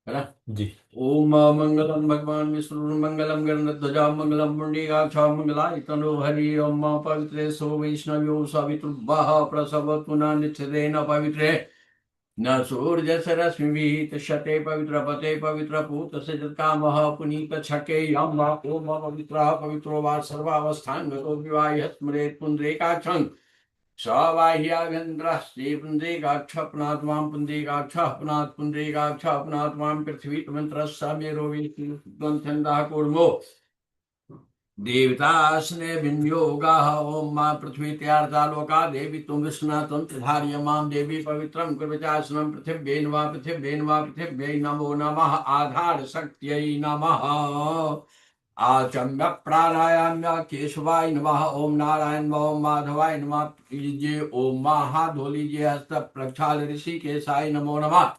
है ना। जी। ओम मंगलम भगवान विष्णु मंगलम गणध्वजा मंगलम पुंडरीकाक्षा मंगलाय तनो हरि ओम पवित्रे सो वैष्णव्यो सवितुर्भः प्रसवतु न नित्यतेन पवित्रे न सूर्यसरश्मिभिः तुष्यते पवित्रपते पवित्रपूत सजत्कामः पुनीत छके यं वा ओम पवित्रः पवित्रो वा सर्वावस्थाङ्गतो विवाह स्मरेत् पुण्डरीकाक्षं सबाह्याभ्यन्तरस्ते पुण्डरीकाक्षपनात्मां पुण्डरीकाक्षपनात् पुण्डरीकाक्षपनात्मां पृथ्वी त्वमन्तरः मेरो विष्णुत्वं कूर्मो देवतास्ने विनियोगाः ओम मां पृथ्वी त्यार्तालोका देवी तुम विष्णु तुम त्रिधार्य मां देवी पवित्रं कुर्वचासनं पृथिव्यै नमः पृथिव्यै नमः पृथिव्यै नमो नमः आधार शक्त्यै नमः आचम्य प्राणायाम्य केशवाय नमः ओम नारायण नमः ओम माधवाय नमः लीजिए ओम हाथ लीजिए हस्त प्रक्षाल ऋषिकेशाय नमो नमः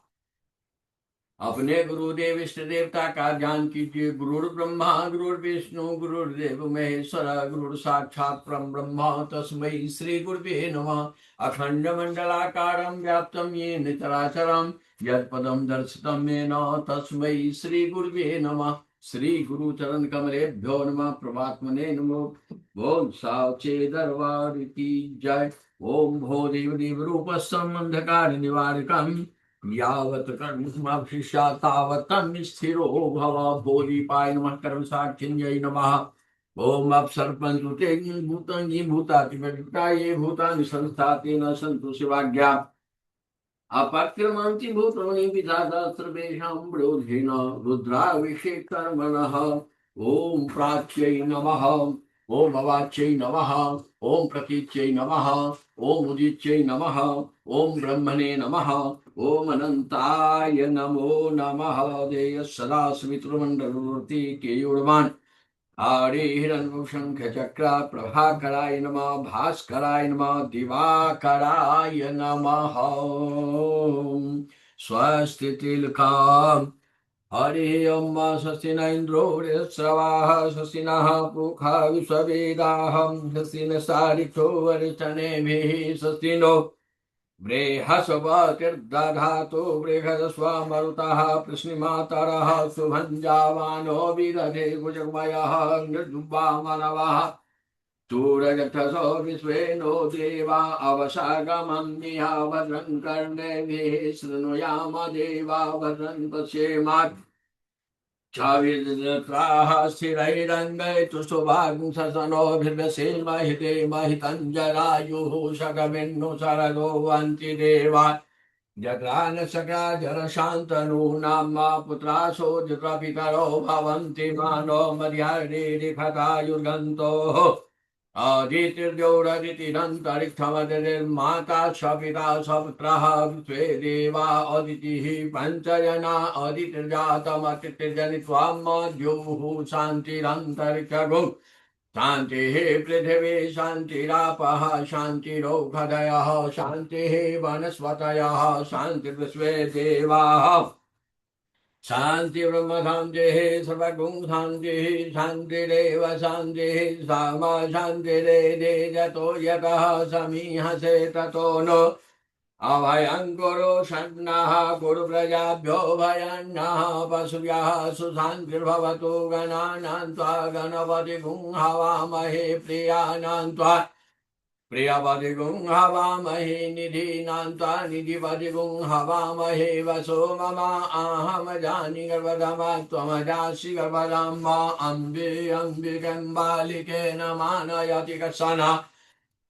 अपने गुरुदेव इष्ट देवता का ध्यान कीजिए। गुरुर् ब्रह्मा गुरुर्विष्णु गुरुर्देव महेश्वर गुरुर् साक्षात् परम ब्रह्म तस्मै श्री गुरुवे नमः। अखंड मंडलाकारं व्याप्तं येन चराचरं यत्पदं दर्शितं येन तस्मै श्री गुरुवे नमः। श्री गुरु चरण कमलेभ्यो नमः। प्रभात्मने नमो। ओम साचे दरबार की जय। ओम भो देव देव रूप संबंधकार निवारकम् यावत् कर्मशिष्या तावत् स्थिरो भव। भोदीपाय नमः। कर्म साक्षिण्यै नमः। ओम अपसर्पन्तु ते भूतानि भूतातिपटाये भूतानि संस्थातेन सन्तु शिवाज्ञा अपक्रमन्ति भूतानि विधाता सर्वेषां विरोधेन रुद्राभिषेकर्मणः। ओम प्राच्यै नमः। ओम अवाच्यै नमः। ओम प्रतीच्यै नमः। ओम उदिच्यै नमः। ओम ब्रह्मणे नमः। ओम अनंताय नमो नमः। देय सदा स्मितृमण्डलमूर्ति केयूरवान् आरे हिरण्यशंखचक्र प्रभाकराय नमः। भास्कराय नमः। दिवाकराय नमः। स्वस्ति तिलकाम् हरि ओम स्वस्ति न इंद्रो वृधश्रवाः स्वस्ति नः पूषा विश्ववेदाः स्वस्ति न सारिथो वरिष्ठनेमिः स्वस्ति नो बृहस्पतिर्दधातु बृहस्पतिर्मरुतः कृष्णमातरः सुभञ्जावानो विदधे भुजगमयः निर्दुर्वामनवः सूरजठसो विश्वेनो देवा अवसागमन्निह भद्रं कर्णेभिः शृणुयाम देवा भद्रं पश्येमात् छाविद्राः स्थिरैरङ्गैस्तु सुभागुंससनोभिर्वसेमहिते महितञ्जरायुः शगमिन्नु शरदो वन्ति देवा जग्रान सकरा जरशान्तनूनां मा पुत्रासो जत्रपितरो भवन्ति मानो मर्यादेरिखतायुर्गन्तोः अदितिर्जोरदितिरन्तरिक्षमदिर्माता सपिता सपुत्रः स्वे देवा अदितिः पञ्चजना अदितिर्जातमतिर्जनित्वा मद्युः शान्तिरन्तरिक्षगुं शान्तिः पृथिवी शान्तिरापः शान्तिरौषधयः शान्तिः वनस्पतयः शान्तिर्विश्वे देवाः शांति ब्रह्म शांति सर्वगुण शांति शांतिरेव शांति सामा शांतिरेदे जतो यतः समीहसे ततो नो अभयं शन्नः कुरु प्रजाभ्यो भयन्नः पशुभ्यः सुशान्तिर्भवतु गणानां त्वा गणपतिगुं हवामहे प्रियाणां त्वा प्रियपदिगुं हवामहे निधीनां त्वा निधिपदिगुं हवामहे वसो मम आहम जानि गर्भधमा त्वमजासि गर्भधां मा अम्बे अम्बिकं बालिकेन मानयति कश्चन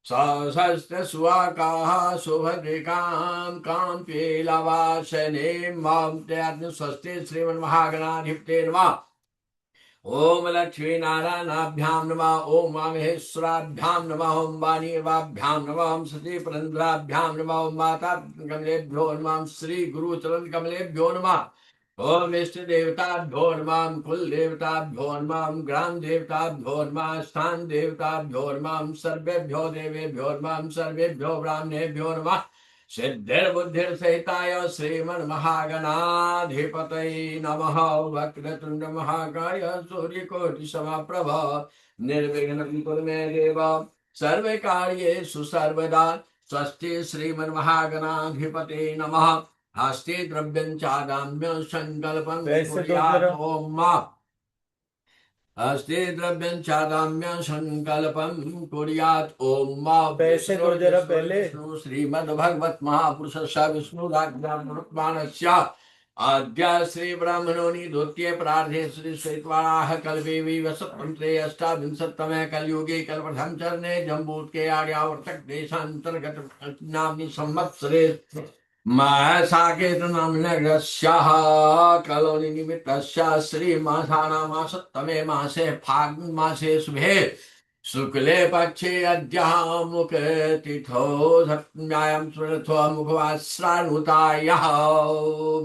सहस्रस्वाकाः सुभद्रिकां काम्प्येलवासने मां ते स्वस्ति श्रीमन्महागणाधिपते नमः। ओम लक्ष्मी नारायणाभ्याम नमः। ओम महेश्वराभ्याम नमः। ओम वाणीवाभ्याम नमः। ओम सती पुरंदराभ्याम नमः। ओम माता कमलेभ्यो नमः। श्री गुरु चरण कमलेभ्यो नमः। ओम इष्ट देवताभ्यो नमः। कुल देवताभ्यो नमः। ग्राम देवताभ्यो नमः। स्थान देवताभ्यो नमः। सर्वेभ्यो देवेभ्यो नमः। सर्वेभ्यो ब्राह्मणेभ्यो नमः। सिद्धिर्बुद्धिर्सहिताय श्रीमन्महागणाधिपतये नमः। वक्रतुण्ड महाकाय सूर्यकोटिसमप्रभ निर्विघ्नं कुरु मे देव सर्वकार्येषु सर्वदा। स्वस्ति श्रीमन्महागणाधिपतये नमः। हस्ते द्रव्यं चादाम्य संकल्पं वैसे तो कुर्यात् जरा ओम मा हस्ते द्रव्यं चादाम्य संकल्पं कुर्यात् ओम मा वैसे तो जरा विष्णु पहले विष्णु श्रीमद्भगवत महापुरुषस्य विष्णुराज्ञानुरुक्माणस्य अद्य श्री ब्रह्मणोनि द्वितीय प्रार्थे श्री श्वेतवाराह कल्पे विवसपन्त्रे अष्टाविंशततमे कलयुगे कल्पप्रथम चरणे जम्बूके आर्यावर्तक देशान्तर्गत नाम्नि संवत्सरे साकेतनाम्नग्रस्याः कलोनि निमित्तस्य श्रीमासानामासत्तमे मासे फाल्गुन मासे शुभे शुक्ले पक्षे अद्यामुकतिथौ सप्तम्यां स्मृत्वा मुखवास्रानुतायाः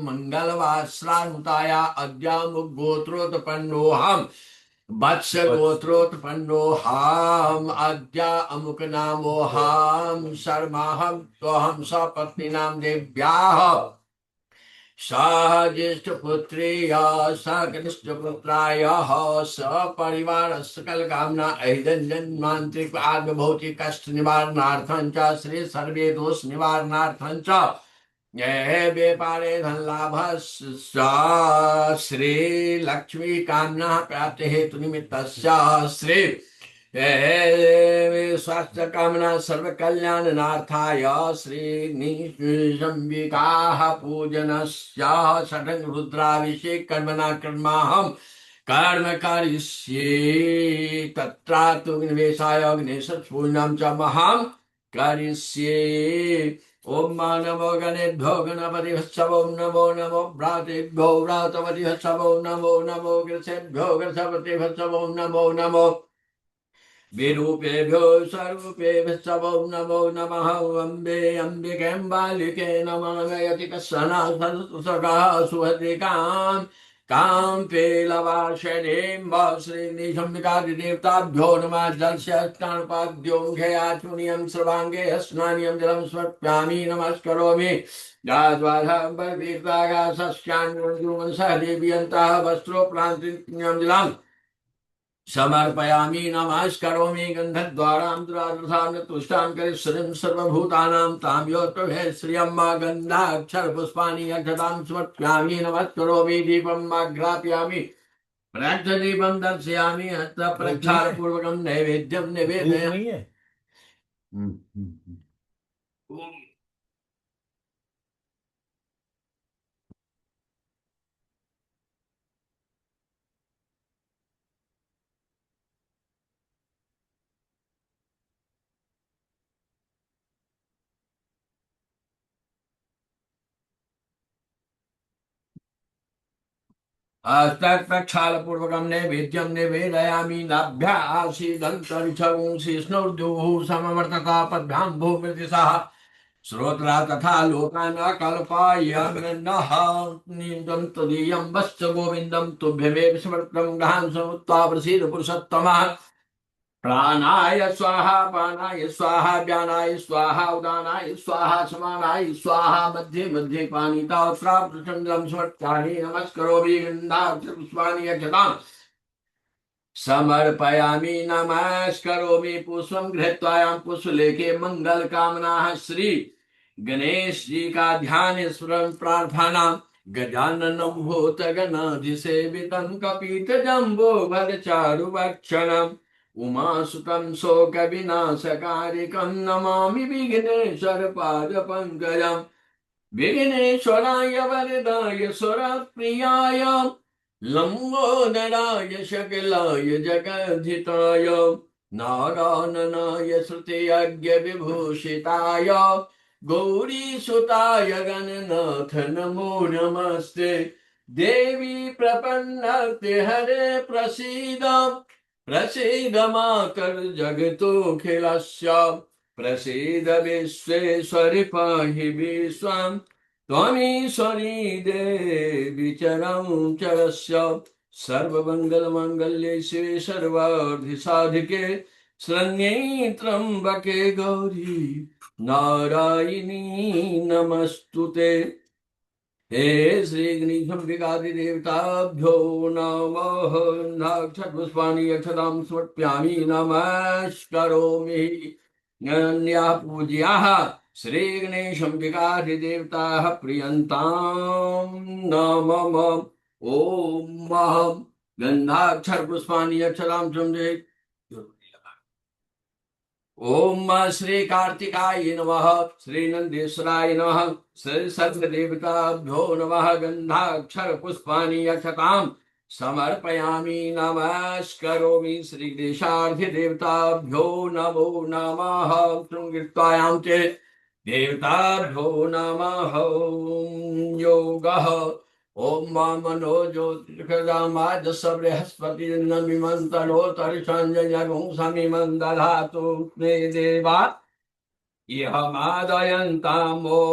मङ्गलवास्रानुताया अद्यामुगोत्रोत्पन्नोऽहम् वत्स गोत्रोत्पन्नोऽहम् अद्य अमुक नामोऽहम् शर्माहम् त्वहं सपत्नीनां देव्याः सह ज्येष्ठपुत्र्या स कनिष्ठपुत्रायाः सपरिवार सकलकामना ऐदञ्जन्मान्त्रिक आत्मभौतिक कष्ट निवारणार्थं च श्री सर्वे दोष निवारणार्थं च ये व्यापारे धन लाभ श्री लक्ष्मी कामना प्राप्ति हेतु निमित्त श्री स्वास्थ्य कामना सर्व कल्याण नार्थाय श्री निशंबिकाः पूजनस्य षडङ्ग रुद्राभिषेक कर्मणा कर्माहं कर्म करिष्ये तत्रातु निवेशाय अग्निशत्पूर्णं च महां करिष्ये ओम नमो गणेभ्यो गणपतिभ्यो नमो नमो भ्रातेभ्यो भ्रातपतिभ्यो नमो नमो गृषेभ्यो गृषपतिभ्यो नमो नमो विरूपेभ्यो स्वरूपेभ्यो नमो नमः अम्बे अम्बिकेम्बालिके नमामयति कस्सना सरस्वतः सुहृदिकाम् कां पेलवाशनेम्ब श्रीनिशम्बिकादिदेवताभ्यो नमः जलस्यष्टानुपाद्यो मुखयाचुनियं सर्वाङ्गे स्नानियं जलं समर्पयामि नमस्करोमि सह देवीयन्तः वस्त्रोपरान्तिं जलम् समर्पयामि नमस्करोमि गन्धद्वारां दुरादृशां तुष्टां करिष्यं सर्वभूतानां तां योत्तभे श्रियं गन्धाक्षरपुष्पाणि अक्षतां समर्पयामि नमस्करोमि दीपम् आघ्रापयामि प्रज्वलदीपं दर्शयामि अत्र प्रक्षालपूर्वकं नैवेद्यं धूप निवेदयामि। नहीं है। प्रक्षालपूर्वकं नैवेद्यं निवेदयामि नाभ्यासीदन्तरिक्षं शिष्णुर्दुः समवर्तता पद्भ्यां भूमिर्दिशः श्रोत्रा तथा लोकान् अकल्पयन्नः निन्दं तदीयं वश्च गोविन्दं तुभ्यमेव समर्पितं गहां समुत्वा प्रसीद पुरुषोत्तमः प्राणाय स्वाहा पानाय स्वाहा व्यानाय स्वाहा उदानाय स्वाहा समानाय स्वाहा मध्ये मध्ये पानीता प्रचंडम समर्पयामि नमस्करोमि गन्धाक्षपुष्पाणि अक्षताम् समर्पयामि नमस्करोमि पुष्पं गृहीत्वायां पुष्पलेखे मंगल कामनाः श्री गणेश जी का ध्यान स्मरण प्रार्थना गजाननं भूतगणाधिसेवितं कपितजम्बो भरचारुभक्षणम् उमासुतं शोकविनाशकारिकं नमामि विघ्नेश्वरपादपङ्कजम् विघ्नेश्वराय वरदाय सुरप्रियाय लंबोदराय शकलाय जगद्धिताय नारायणाय श्रुतियज्ञविभूषिताय गौरीसुताय गणनाथ नमो नमस्ते देवी प्रपन्नते हरे प्रसीद प्रसीद मातर जगतोऽखिलस्य प्रसीद विश्वेश्वरि पाहि विश्वम् त्वमीश्वरी देवी चरं चरस्य सर्वमङ्गलमाङ्गल्ये शिवे सर्वार्थिसाधिके शरण्ये त्र्यम्बके गौरी नारायणी नमस्तुते। हे श्रीगणेशम्बिकादिदेवताभ्यो नमः नाक्षपुष्पाणि अक्षतां समर्पयामि नमस्करोमि अनन्याः पूज्याः श्रीगणेशं विकारिदेवताः प्रियन्तां न मम। ॐ गन्धाक्षरपुष्पाणि अक्षरां संजय। ओम श्री कार्तिकाय नमः। श्री नंदीश्वराय नमः। श्री सर्वदेवताभ्यो नमः। गंधाक्षर पुष्पाणि अक्षतां समर्पयामि। नमस्करोमि श्री देवताभ्यो नमो नमः। संगीतायां च देवताभ्यो नमः। योगः ओम मनो ज्योतिर्गदामाज बृहस्पति समिमं दधातु मे देवा इहमादयन्तामो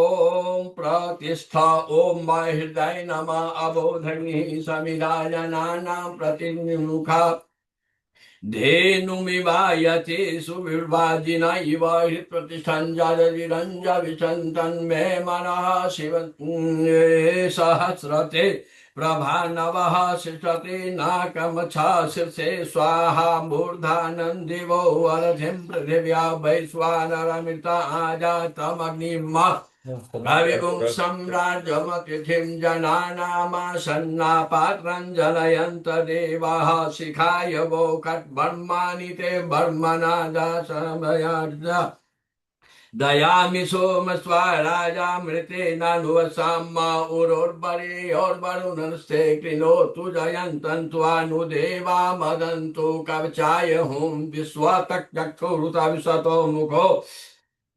प्रतिष्ठा। ओम हृदय नमः अबोधनी समिधाजनानां प्रतिमुखा धेनुमिवायते सुविर्वाजिना इव हृत्प्रतिष्ठञ्जलजिरञ्जविशन्तन्मे मनः शिव सहस्रते प्रभा नवः शिषते नाकमच्छा शीर्षे स्वाहा मूर्धानं दिवो अरथिं पृथिव्या वैश्वानरमृत आजातमग्निमा कविगुं सम्राज्यमतिथिं जनानामासन्नापात्रं जनयन्त देवाः शिखाय वो कट्बर्माणि ते बर्मणा दासमयार्ज दयामि सोम स्वराजामृतेनानुवसां मा उरोर्वरेयोर्वरुणस्ते कृणोतु जयन्तन्त्वानुदेवा मदन्तु कवचाय हुं विश्वतचक्षुरुत विश्वतो मुखो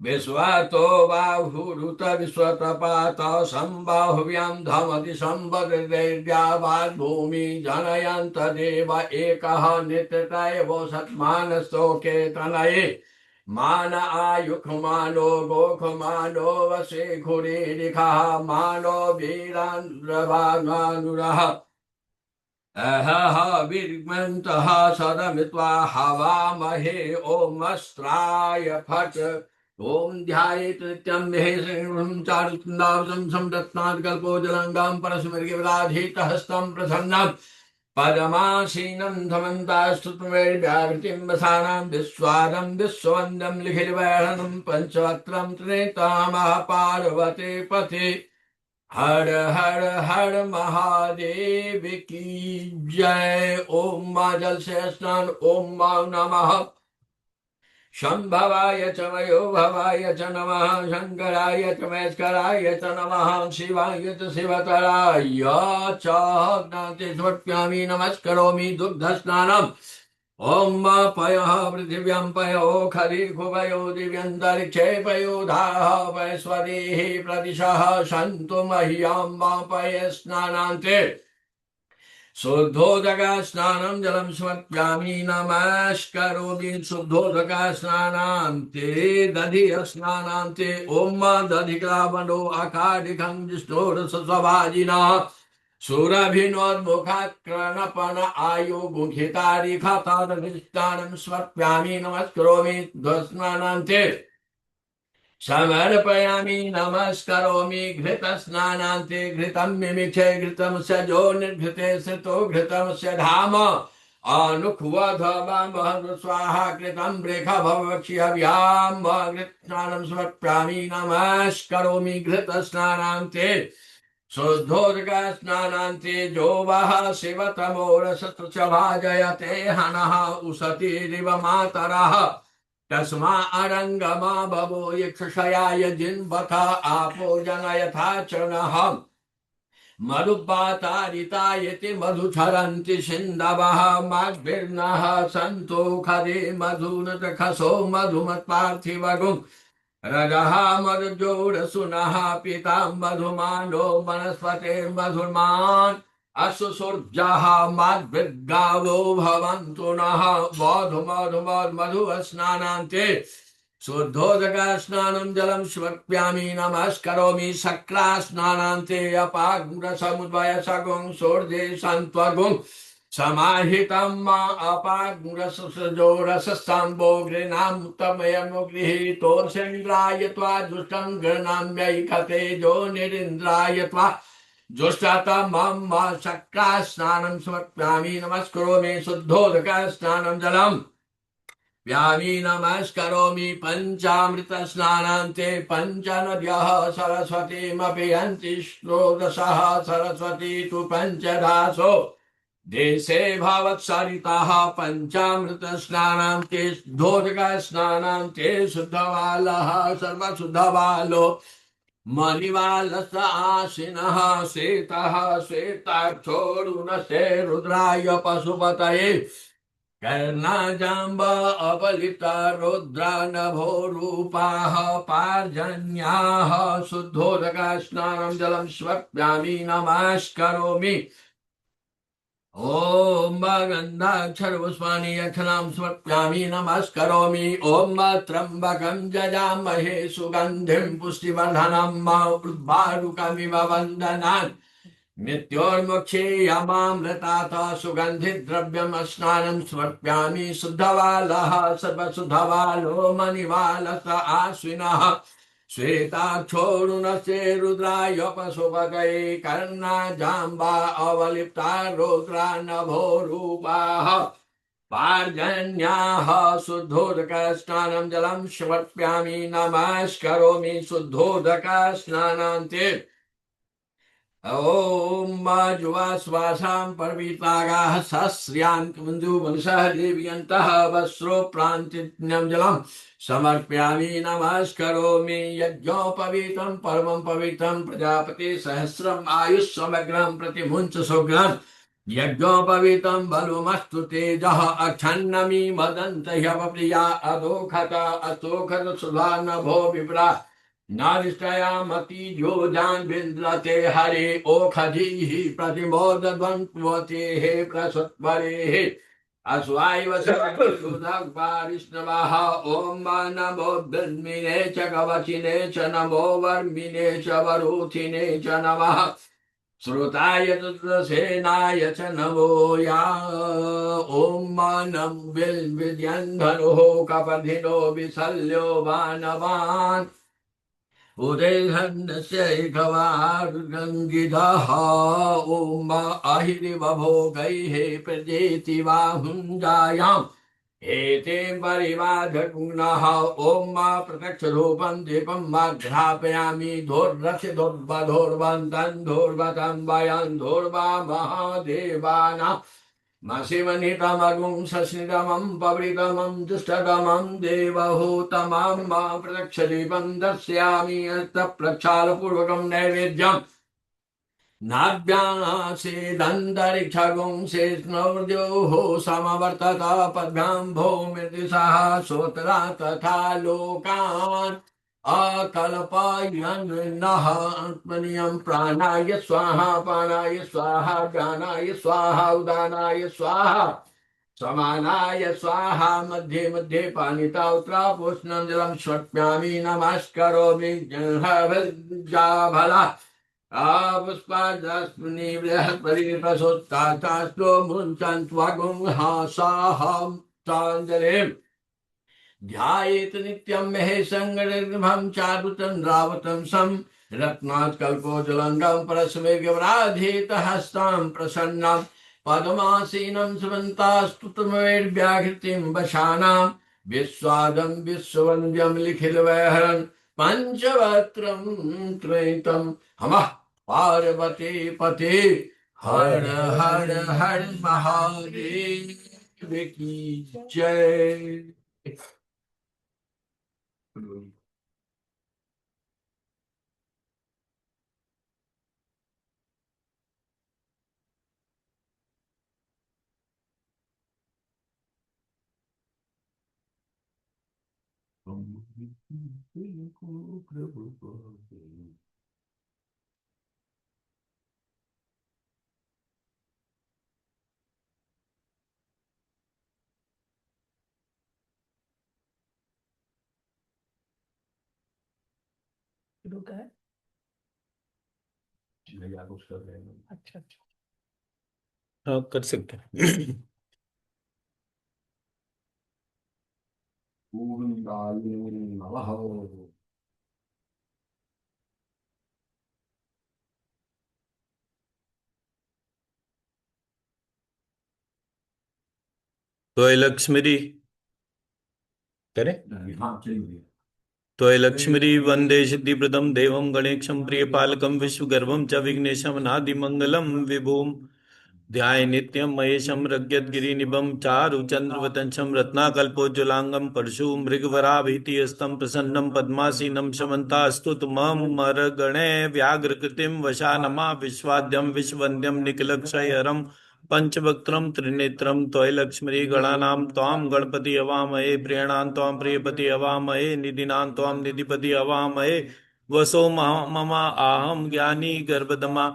विश्वतो बाहुरुत विश्वतपात सम्बाहुव्यां धमति सम्बद्रेद्यावाद्भूमि जनयन्त देव एकः नित्यतैव सत्मानस्तोके तनये मान आयुखमानो गोखमानो वसे खुरीरिखः मानो वीरानुरः अहः विर्मन्तः सदमित्वा हवामहे ओमस्त्राय फट्। ओम ध्यायेत् नित्यं महेशं चारुचन्दावसं संरत्नात् कल्पोजलाङ्गां परस्मृतिविराधितहस्तं प्रसन्नं पदमासीनं धमन्तास्तुतमेव्यावृतिं वसानां विश्वादं विश्ववन्दं लिखितवैरणं पञ्चवक्त्रं त्रिनेत्रामः पार्वते पथे। हर हर हर महादेव की जय। ओम मां जल से स्नान। ओम मां नमः शंभवाय च वयो भवाय च नमः शंकराय च महेश्वराय च नमः शिवाय च शिवतराय च ज्ञाते समर्पयामि। नमस्करोमि दुग्ध स्नानम्। ओम पयः पृथिव्यां पयो खरीकुभयो दिव्यन्तरिक्षे पयोधाः वैश्वदेः प्रदिशः सन्तु मह्यां पय स्नानान्ते शुद्धोदक स्नानं जलं समर्पयामि। नमस्करोमि शुद्धोदक स्नानान्ते दधि स्नानान्ते। ओम दधिक्रावणो अकादिकं जिष्णोरसस्वभाजिनः सुरभिनोन्मुखात्कर्णपन आयुगुखितारिखतादधिष्ठानं समर्पयामि। नमस्करोमि स्नानान्ते समर्पयामि। नमस्करोमि घृत स्नानान्ते घृतं मिमिक्षे घृतं सजो निर्घृते स्थितो घृतं स धाम अनुख्वधवमहं स्वाहा कृतं वृख भवक्ष्यव्यां घृत स्नानं समर्पयामि। नमस्करोमि घृत स्नानान्ते शुद्धोदक स्नानान्ते जो वः शिवतमोरसत्रभाजयते हनः उसतिरिव मातरः तस्मा अरंगमा बभो यक्षयाय जिन्वथा आपो जनयथा चरणः मधुपातारितायति मधुचरन्ति सिन्धवः मद्भिर्नः सन्तो खदे मधुनतखसो मधुमत्पार्थिवगुं रजः मधुजोरसुनः पिता मधुमानो वनस्पते मधुर्मान् असुसुर्जः मद्भिर्गावो भवन्तु नः मधु स्नानान्ते शुद्धोदक स्नानं जलं समर्पयामि। नमस्करोमि शक्रा स्नानान्ते अपाग्रसमुद्भय सगुं सोर्जे सन्त्वगुं समाहितं अपाग्रसजो रसस्ताम्बो गृह्णामुत्तमयं गृहीतोर्षेन्द्राय त्वा दुष्टं गृह्णाम्यैकते जो निरिन्द्राय त्वा जुष्टतमं शक्रा स्नानं समर्पयामि। नमस्करोमि शुद्धोदक स्नानं जलम् व्यामी नमस्करोमि पंचामृत स्नानान्ते पंचनद्यः सरस्वतीमपि यन्ति श्लोदशः सरस्वती तु पंचदासो देशे भवत्सरिताः पंचामृत स्नानान्ते धोदक स्नानान्ते शुद्धबालः सर्वशुद्धबालो मणिवालस आशिनः श्वेतः श्वेताक्षोरुणसे रुद्राय पशुपतये कर्णाजाम्ब अपलिता रुद्रा नभो रूपाः पार्जन्याः शुद्धोदक स्नानं जलं स्वप्यामि नमस्करोमि ॐ गन्धाक्षरपुष्पाणि यक्षणां समर्पयामि नमस्करोमि ॐ त्र्यम्बकं जजामहे सुगन्धिं पुष्टिवर्धनं उर्वारुकमिव वन्दनात् मृत्योर्मुक्षीयमामृतात् सुगन्धिद्रव्यं स्नानं समर्पयामि शुद्धबालः सर्वशुद्धबालो मणिवालस आश्विनः श्वेताक्षोरुणस्य रुद्राय पशुपतये कर्णाजाम्बा अवलिप्ता रुद्रा नभो रूपाः पार्जन्याः शुद्धोदक स्नानं जलं समर्पयामि नमस्करोमि शुद्धोदक स्नानान्ते ॐ जुवाश्वासां पर्वीतागाः सहस्र्यां कुञ्जुवंशः देव्यन्तः वस्त्रोप्रान्तिन्यं जलं समर्पयामि नमस्करोमि यज्ञोपवीतं परमं पवित्रं प्रजापति सहस्रम् आयुष्समग्रं प्रतिमुञ्च सुग्रं यज्ञोपवीतं बलुमस्तु तेजः अक्षन्नमि मदन्त ह्यवप्रिया अदोखत अतोखत सुधा नभो विप्रा नारिष्टयामति जो जान बिंद्रते हरे ओखधीः प्रतिमोदध्वन्त्वते हे प्रसत्वरे अश्वाय वसुधग्वारिष्णवः ॐ नमो ब्रह्मिणे च कवचिने च नमो वर्मिणे च वरुथिने च नमः श्रुताय चतुर्सेनाय च नमो या ॐ नं विद्यन्धनुः कपधिनो विशल्यो वानवान् उदयघनशैखवार्गङ्गिधः ॐ अहिरिवभोगैः प्रजेति बाहुञ्जायाम् एते परिवाधगुणः ॐ प्रत्यक्षरूपं दीपं माघ्रापयामि धोर्रस्य धोर्वधोर्वन्तं धोर्वतं वयं धोर्वा महादेवानां मशिवनितमगुं सस्नितमं पवृतमं दुष्टतमं देवहूतमं मा प्रदक्षदीपं दर्शयामि प्रक्षालपूर्वकं नैवेद्यम् नाभ्यासेदन्तरिक्षगुं शेष्णोर्द्योः समवर्तत पद्भ्यां भूमिर्दिशः श्रोत्रा तथा लोकान् अकल्पयन् नः आत्मनियं प्राणाय स्वाहा पानाय स्वाहा ज्ञानाय स्वाहा उदानाय स्वाहा समानाय स्वाहा मध्ये मध्ये पानिता उत्तरा पूष्णं जलं स्वप्यामि नमस्करोमि जह्भला पुष्पादस्मिनी बृहस्पति प्रसोत्तास्तो मुञ्चन्त्वगुं हासाहं चाञ्जलिम् ध्यायेत नित्यं महेशं चारुचन्द्रावतं सं रत्नाकल्पोज्ज्वलङ्गं परस्मैर्गवराधेत हस्तां प्रसन्नं पद्मासीनं सुमन्तास्तुतमेर्व्याहृतिं वशानां विश्वादं विश्ववन्द्यं लिखितवैहरन् पञ्चवक्त्रं त्वैतं हमः पार्वती पते हर हर हर महादेव की जय। रुका है। अच्छा अच्छा हाँ कर सकते हैं। तो लक्ष्मी करे। हाँ चलिए। त्वय लक्ष्मी वंदे सिद्धिप्रदम देवम गणेशम प्रियपालकम विश्वगर्भम च विघ्नेशम नादिमंगलम विभुम ध्याय नित्यं महेशं रज्ञद्गिरिनिभं चारुचन्द्रवदनशं रत्नाकल्पोज्ज्वलांगं परशु मृगवराभीतिहस्तं प्रसन्नं पद्मासीनं शमन्तास्तुतममरगणे व्याघ्रकृतिं वशानमा विश्वाद्यं विश्ववन्द्यं निखिलक्षयहरं पंचवक्त्रं त्रिनेत्रं त्वयलक्ष्मीगणानां त्वां गणपति अवामहे प्रियणां त्वां प्रियपति अवामहे निधिनां त्वां निधिपति अवामहे वसो मम आहं ज्ञानी गर्भदमा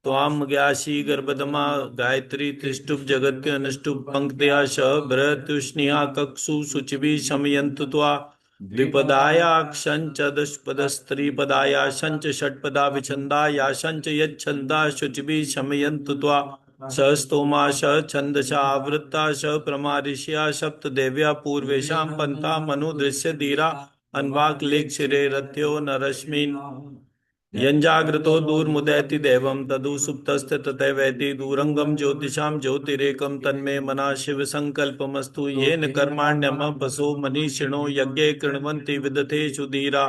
त्वाम ज्ञासी गर्भदमा गायत्री त्रिष्टुप जगत्य अनुष्टुप पंक्तया श भृतुष्णिया कक्षु शुचिभिः शमयन्तु त्वा द्विपदाया क्षंच दशपदस्त्रिपदाया शंच षट्पदा विछंदाया शंच यच्छंदा शुचिभिः शमयन्तु त्वा सहस्तोमा स छंदसा आवृत्ता स प्रमारिष्या सप्तदेव्या पूर्वेशां पंथा मनुदृश्य धीरा अन्वाक लेख शिरे रथ्यो न रश्मिन् यंजाग्रतो दूरमुदैति दैवं तदु सुप्तस्ते तथैवेति दूरंगम ज्योतिषां ज्योतिरेकं तन्मे मना शिव संकल्पमस्तु येन कर्माण्यमपसो मनीषिणो यज्ञे कृण्वन्ति विदथेषु धीरा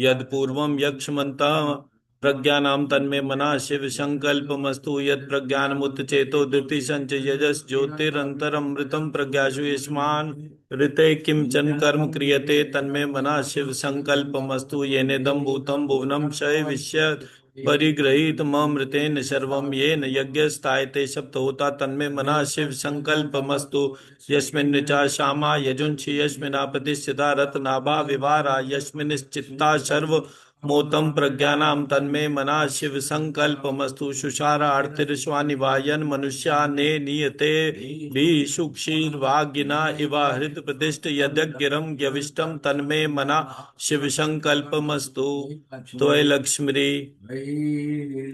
यत्पूर्वं यक्ष्मन्तः प्रज्ञानां तन्मे मना शिव संकल्पमस्तु यत् प्रज्ञानमुत्थचेतो धृति संच यजस् ज्योतिरन्तरमृतं प्रज्ञासु यस्मान् ऋते किंचन कर्म क्रियते तन्मे मना शिव संकल्पमस्तु येनेदं भूतं भुवनं क्षय विश्य परिगृहीत ममृतेन सर्वं येन यज्ञस्थायते सप्तहोता तन्मे मना शिव संकल्पमस्तु यस्मिन् ऋचा श्यामा यजुंषि यस्मिना प्रतिष्ठिता रत्नाभा विभारा यस्मिन्श्चित्ता सर्व मोतम प्रज्ञानां तन्मे मना शिव संकल्पमस्तु शुषारा अर्थिर्श्वानिवायन मनुष्या ने नियते भी सुक्षीर्वागिना इवा हृत प्रतिष्ठ यद्गिरम यविष्टम तन्मे मना शिव संकल्पमस्तु त्वय लक्ष्मी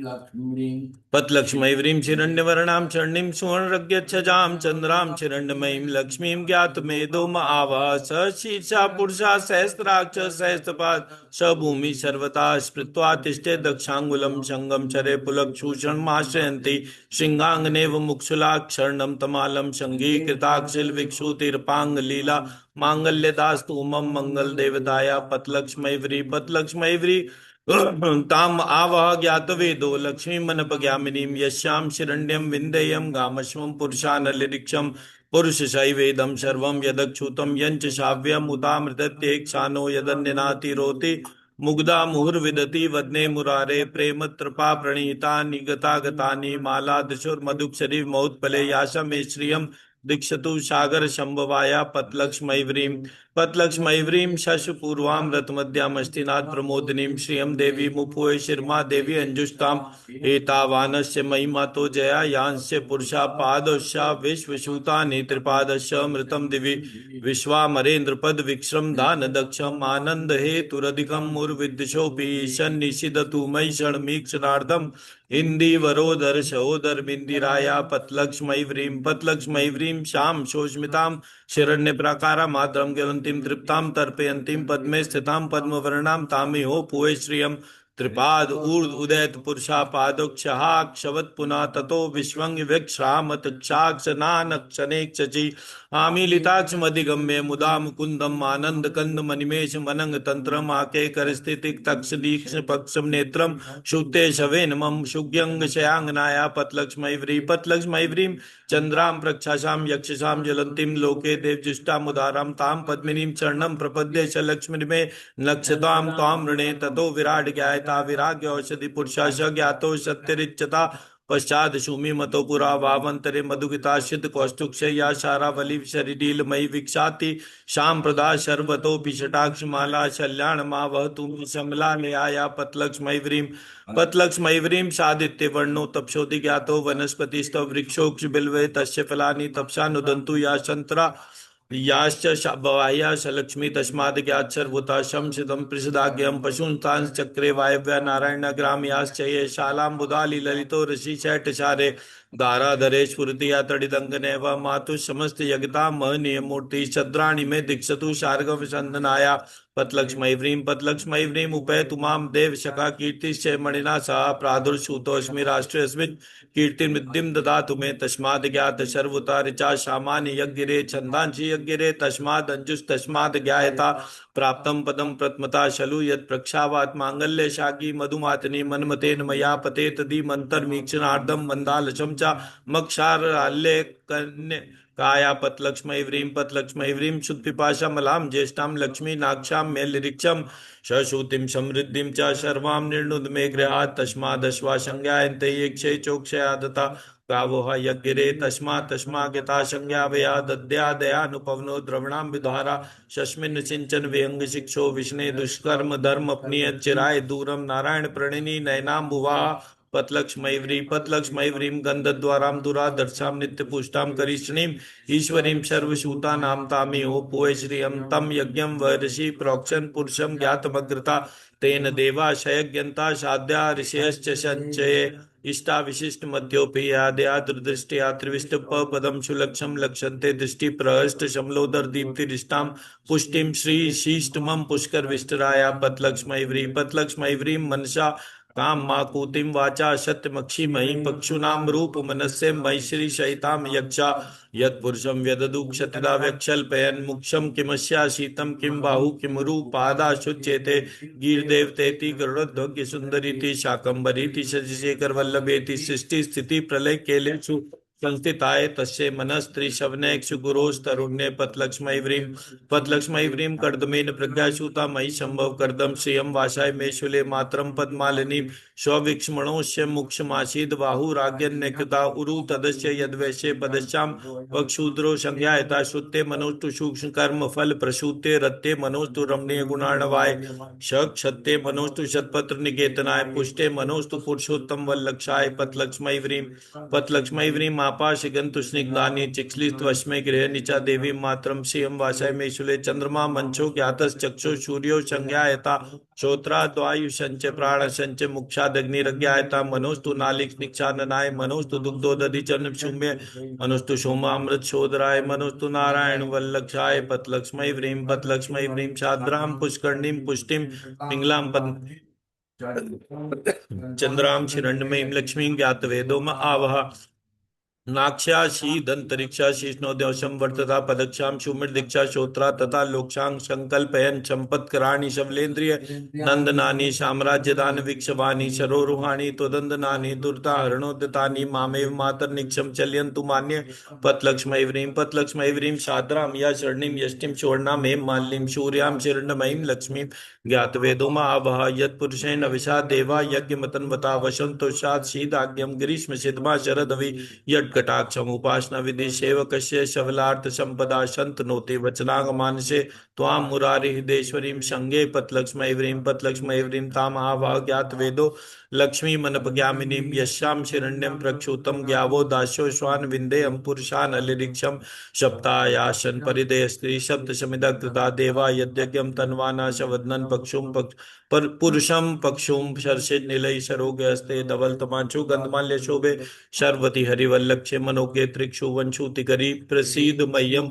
लक्ष्मी पतलक्ष्मीं हिरण्यवर्णां चरणीं सुवर्णरज्ञच्छजां चन्द्रां चिरण्यमयीं लक्ष्मीं ज्ञातमेधो आवाह स शीर्षा पुरुषा सहस्राक्ष सहस्रपाद स भूमि सर्वथा स्मृत्वा तिष्ठे दक्षाङ्गुलं शङ्गं चरे पुलक्षूषणमाश्रयन्ति शृङ्गाङ्गनेव मुक्षुलाक्षर्णं तमालं सङ्गीकृताक्षिलविक्षुतिर्पाङ्गलीला माङ्गल्यदास्तु उमं मङ्गलदेवताया पतलक्ष्मीवरी ताम आवह ज्ञातवेदो लक्ष्मीमनपज्ञामिनीं यस्यां शिरण्यं विन्देयं गामश्वं पुरुषानलिरिक्षं पुरुषशैवेदं सर्वं यदक्षुतं यञ्च शाव्यम् उतामृतत्येक्षानो यदन्यनातिरोति मुग्धा मुहुर्विदति वदने मुरारे प्रेम कृपा प्रणीतानि गतागतानि मालादशुर्मधुक्षरी मौत्फले यासा मे श्रियं दीक्षतु सागर शंभवाया पतलक्ष्मीवरीं शशपूर्वां रथमध्यामस्तिनाथ प्रमोदिनीं श्रियं देवी मुपोय शिरमा देवी अंजुष्टाम एतावानस्य महिमा तो जया यांस्य पुरुषा पादस्या विश्वसूतानि त्रिपादस्य मृतं दिवि विश्वामरेन्द्र पद विक्रम दान दक्षम आनंद हेतुरधिकम मुर्विदिशोऽपि ईशन्निषिदतु मयि षण्मीक्षणार्धम् इंदिवरोदर सहोदर बिंदिराया पतलक्ष्मीवरीं श्याम शोष्मितां शिरण्य प्राकारा मातरम ज्वलंतीं तृप्तां तर्पयन्तीं पद्मे स्थितां पद्मवर्णां तामिहो पुवे श्रियं त्रिपाद ऊर्ध उदैत पुरुषा पादोक्षहाक्षवत् पुनः ततो विश्वंग विक्ष्रामत क्षाक्ष नानक्षनेक्षचि आमीलिताक्ष मधिगम्य मुदा मुकुंदम आनंद कंद मनिमेश मनंग तंत्रम आके कर स्थिति तक्ष दीक्ष पक्षम नेत्रम शुते शवेन मम शुग्यंग शयांगनाया पतलक्ष्मीवरीं चंद्रां प्रक्षाशां यक्षसां ज्वलंतीं लोके देवजुष्टामुदारां तां पद्मिनीं चरणं प्रपद्ये च लक्ष्मी मे नक्षतां त्वां ऋणे ततो विराट ज्ञायता विराग्य औषधि पुरुषा स ज्ञातो सत्यरिच्यता पश्चात शूमि मतो पुरा वावंतरे मधुगिता सिद्ध कौस्तुक्षया शारावली शरीडील मयि विक्षाति श्याम प्रदा शर्वतो पिशटाक्ष माला शल्याण मा वह तुम शमला ले आया पतलक्ष्मीवरीं सादित्य वर्णो तपशोधि ज्ञातो वनस्पतिस्तव वृक्षोक्ष बिल्वे तस्य फलानि तपसा नुदन्तु या संतरा याश्च भवाह्या सलक्ष्मी तस्माद् ज्ञात सर्वता शंसितं पृषदाज्ञं पशूंस्तां चक्रे वायव्या नारायण ग्राम्याश्च ये शालां बुधाली ललितो ऋषि शैटशारे दाराधरे स्फुरति तडिदङ्गने व मातु समस्त यज्ञता महनीय मूर्ति छद्राणि मे दीक्षतु शार्गव संदनाया पतलक्ष्मी व्रीं उपैतु मां देव शका कीर्तिश्च मणिना सह प्रादुर्शूतोऽस्मि राष्ट्रेऽस्मिन् कीर्तिमृद्धिं ददातु मे तस्माद् ज्ञात सर्वता ऋचा सामान्य यज्ञिरे छन्दांसि यज्ञिरे तस्माद् अंजुस् तस्माद् ज्ञायता प्राप्तं पदं प्रथमता शलु यत् प्रक्षावात् मांगल्य शाकी मधुमातनि मन्मतेन मया पतेत दीमन्तर्मीक्षणार्धं मन्दालसं च मक्षाराल्ये कन्ये पतलक्ष्मी व्रीं शुद्धपिपाशा मलां ज्येष्ठां लक्ष्मी नाक्षां मेलिरिक्षं शशूतिं समृद्धिं च शर्वां निर्णुद मे गृहात् तस्मादश्वा संज्ञायन्ते ये क्षय चोक्षया दता गावोह यज्ञिरे तस्मा गता संज्ञा वया दद्यादयानुपवनो द्रवणां विधारा शस्मिन् सिंचन व्यंग शिक्षो विष्णे दुष्कर्म धर्म अपनी चिराय दूरम नारायण प्रणिनी नयनाम्बुवा पतलक्ष्मी व्रीं गंधद्वारां दुरादर्शां नित्यपुष्टां करिष्णीं ईश्वरीं सर्वसूतानां तामिहो पोय श्रियं तं यज्ञं वर्षि प्रोक्षन् पुरुषं ज्ञातमग्रता तेन देवा शयज्ञन्ता साध्या ऋषयश्च संचये इष्टा विशिष्ट मध्योपयादया दुर्दृष्टया त्रिविष्ट पदम सुलक्षम लक्षन्ते दृष्टि प्रहष्ट शमलोदर दीप्तिरिष्टां पुष्टिं श्री शीष्टमं पुष्कर विष्टराया पतलक्ष्मी व्रीं मनसा काम माकूतिम वाचा सत्यमक्षी मही पक्षुनाम रूप मनस्य मही श्री शयिताम यक्षा यत्पुरुषं व्यददु क्षतिदा व्यक्षल्पयन् मुक्षं किमस्या शीतं किं बाहु किमुरु पादाशुच्येते गीर्देवतेति गरुड़ध्वज सुंदरीति शाकंभरीति शशिशेखर वल्लभेति सृष्टि स्थिति प्रलय केलेषु संस्थिताय तस्य मनस्त्रिशवनैक्षु गुरोस्तरुण्ये पतलक्ष्मी व्रीं कर्दमेन प्रज्ञाशूता मयि संभव कर्दम श्रियं वासाय मे शूले मातरं पद्मालिनीं स्वविक्ष्मणोस्य मुक्षमासीद बाहुराग्यन्यकृता उरु तदस्य यद्वैश्ये पदश्यां वक्षूद्रो संज्ञायता श्रुते मनोस्तु सूक्ष्म कर्म फल प्रसूते रत्ते मनोस्तु रमणीय गुणाणवाय क्षत्ते मनोस्तु शतपत्र निकेतनाय पुष्टे मनोस्तु पुरुषोत्तम वल्लक्षाय पतलक्ष्मी व्रीं आपाशिगंतु स्निग्धानि चिक्लिस्त्वस्मै गृह निचा देवी मात्रम श्रियं वासाय मे शूले चंद्रमा मंचो ज्ञातश्चक्षु सूर्यो संज्ञायता श्रोत्राद्वायु संच प्राण संच मुक्षादग्निरज्ञायता मनोस्तु नालिक निक्षाननाय मनोस्तु दुग्धोदधि चन शुम्य मनोस्तु सोमामृत शोधराय मनोस्तु नारायण वल्लक्षाय पतलक्ष्मी व्रीं शाद्रां पुष्कर्णीं पुष्टिं पिंगलां चंद्रां हिरण्मयीं लक्ष्मीं ज्ञातवेदो म आवह नाक्षा शीदंतरिक्षा शीष्णोद्यवशं वर्तता पदक्षां सुमिर दीक्षा श्रोत्रा तथा लोक्षां संकल्पयन् संपत्कराणि शवलेन्द्रिय नंदनानि साम्राज्यदान विक्षवानि शरोरुहाणि त्वदंदनानि दुर्ता मामेव मातर्निक्षं चल्यन्तु मान्य पतलक्ष्मी व्रीं शाद्रां या शरणीं यष्टिं सुवर्णां हेम मालिनीं सूर्यां शिरण्मयीं लक्ष्मीं ज्ञातवेदो महावह यत्पुरुषेण विषा देवा यज्ञमतन्वता वसंतोषात् शीदाग्यं ग्रीष्म सिद्धमा शरदवि यत्कटाक्षम उपासना विधि सेवकस्य शवलार्थ संपदा शंतनोति वचनांग मानसे त्वां मुरारी हृदेश्वरीं संगे पतलक्ष्मी व्रीं ताम आवाह ज्ञात वेदो लक्ष्मी मनपज्ञामिनीं यस्यां शिरण्यं प्रक्षुतं ज्ञावो दास्यो स्वान् विन्देयं पुरुषान् अलिरिक्षं सप्तायासन परिदय स्त्री शब्द समिदा कृता देवा यद्यज्ञं तन्वाना शवदनन पक्षुम पर पुरुषम पक्षुम शर्षे निलय सरोगे हस्ते धवल तमांशु गंधमाल्य शोभे शर्वति हरिवल्लक्षे मनोगे त्रिक्षु वंशुति करी प्रसीद मह्यम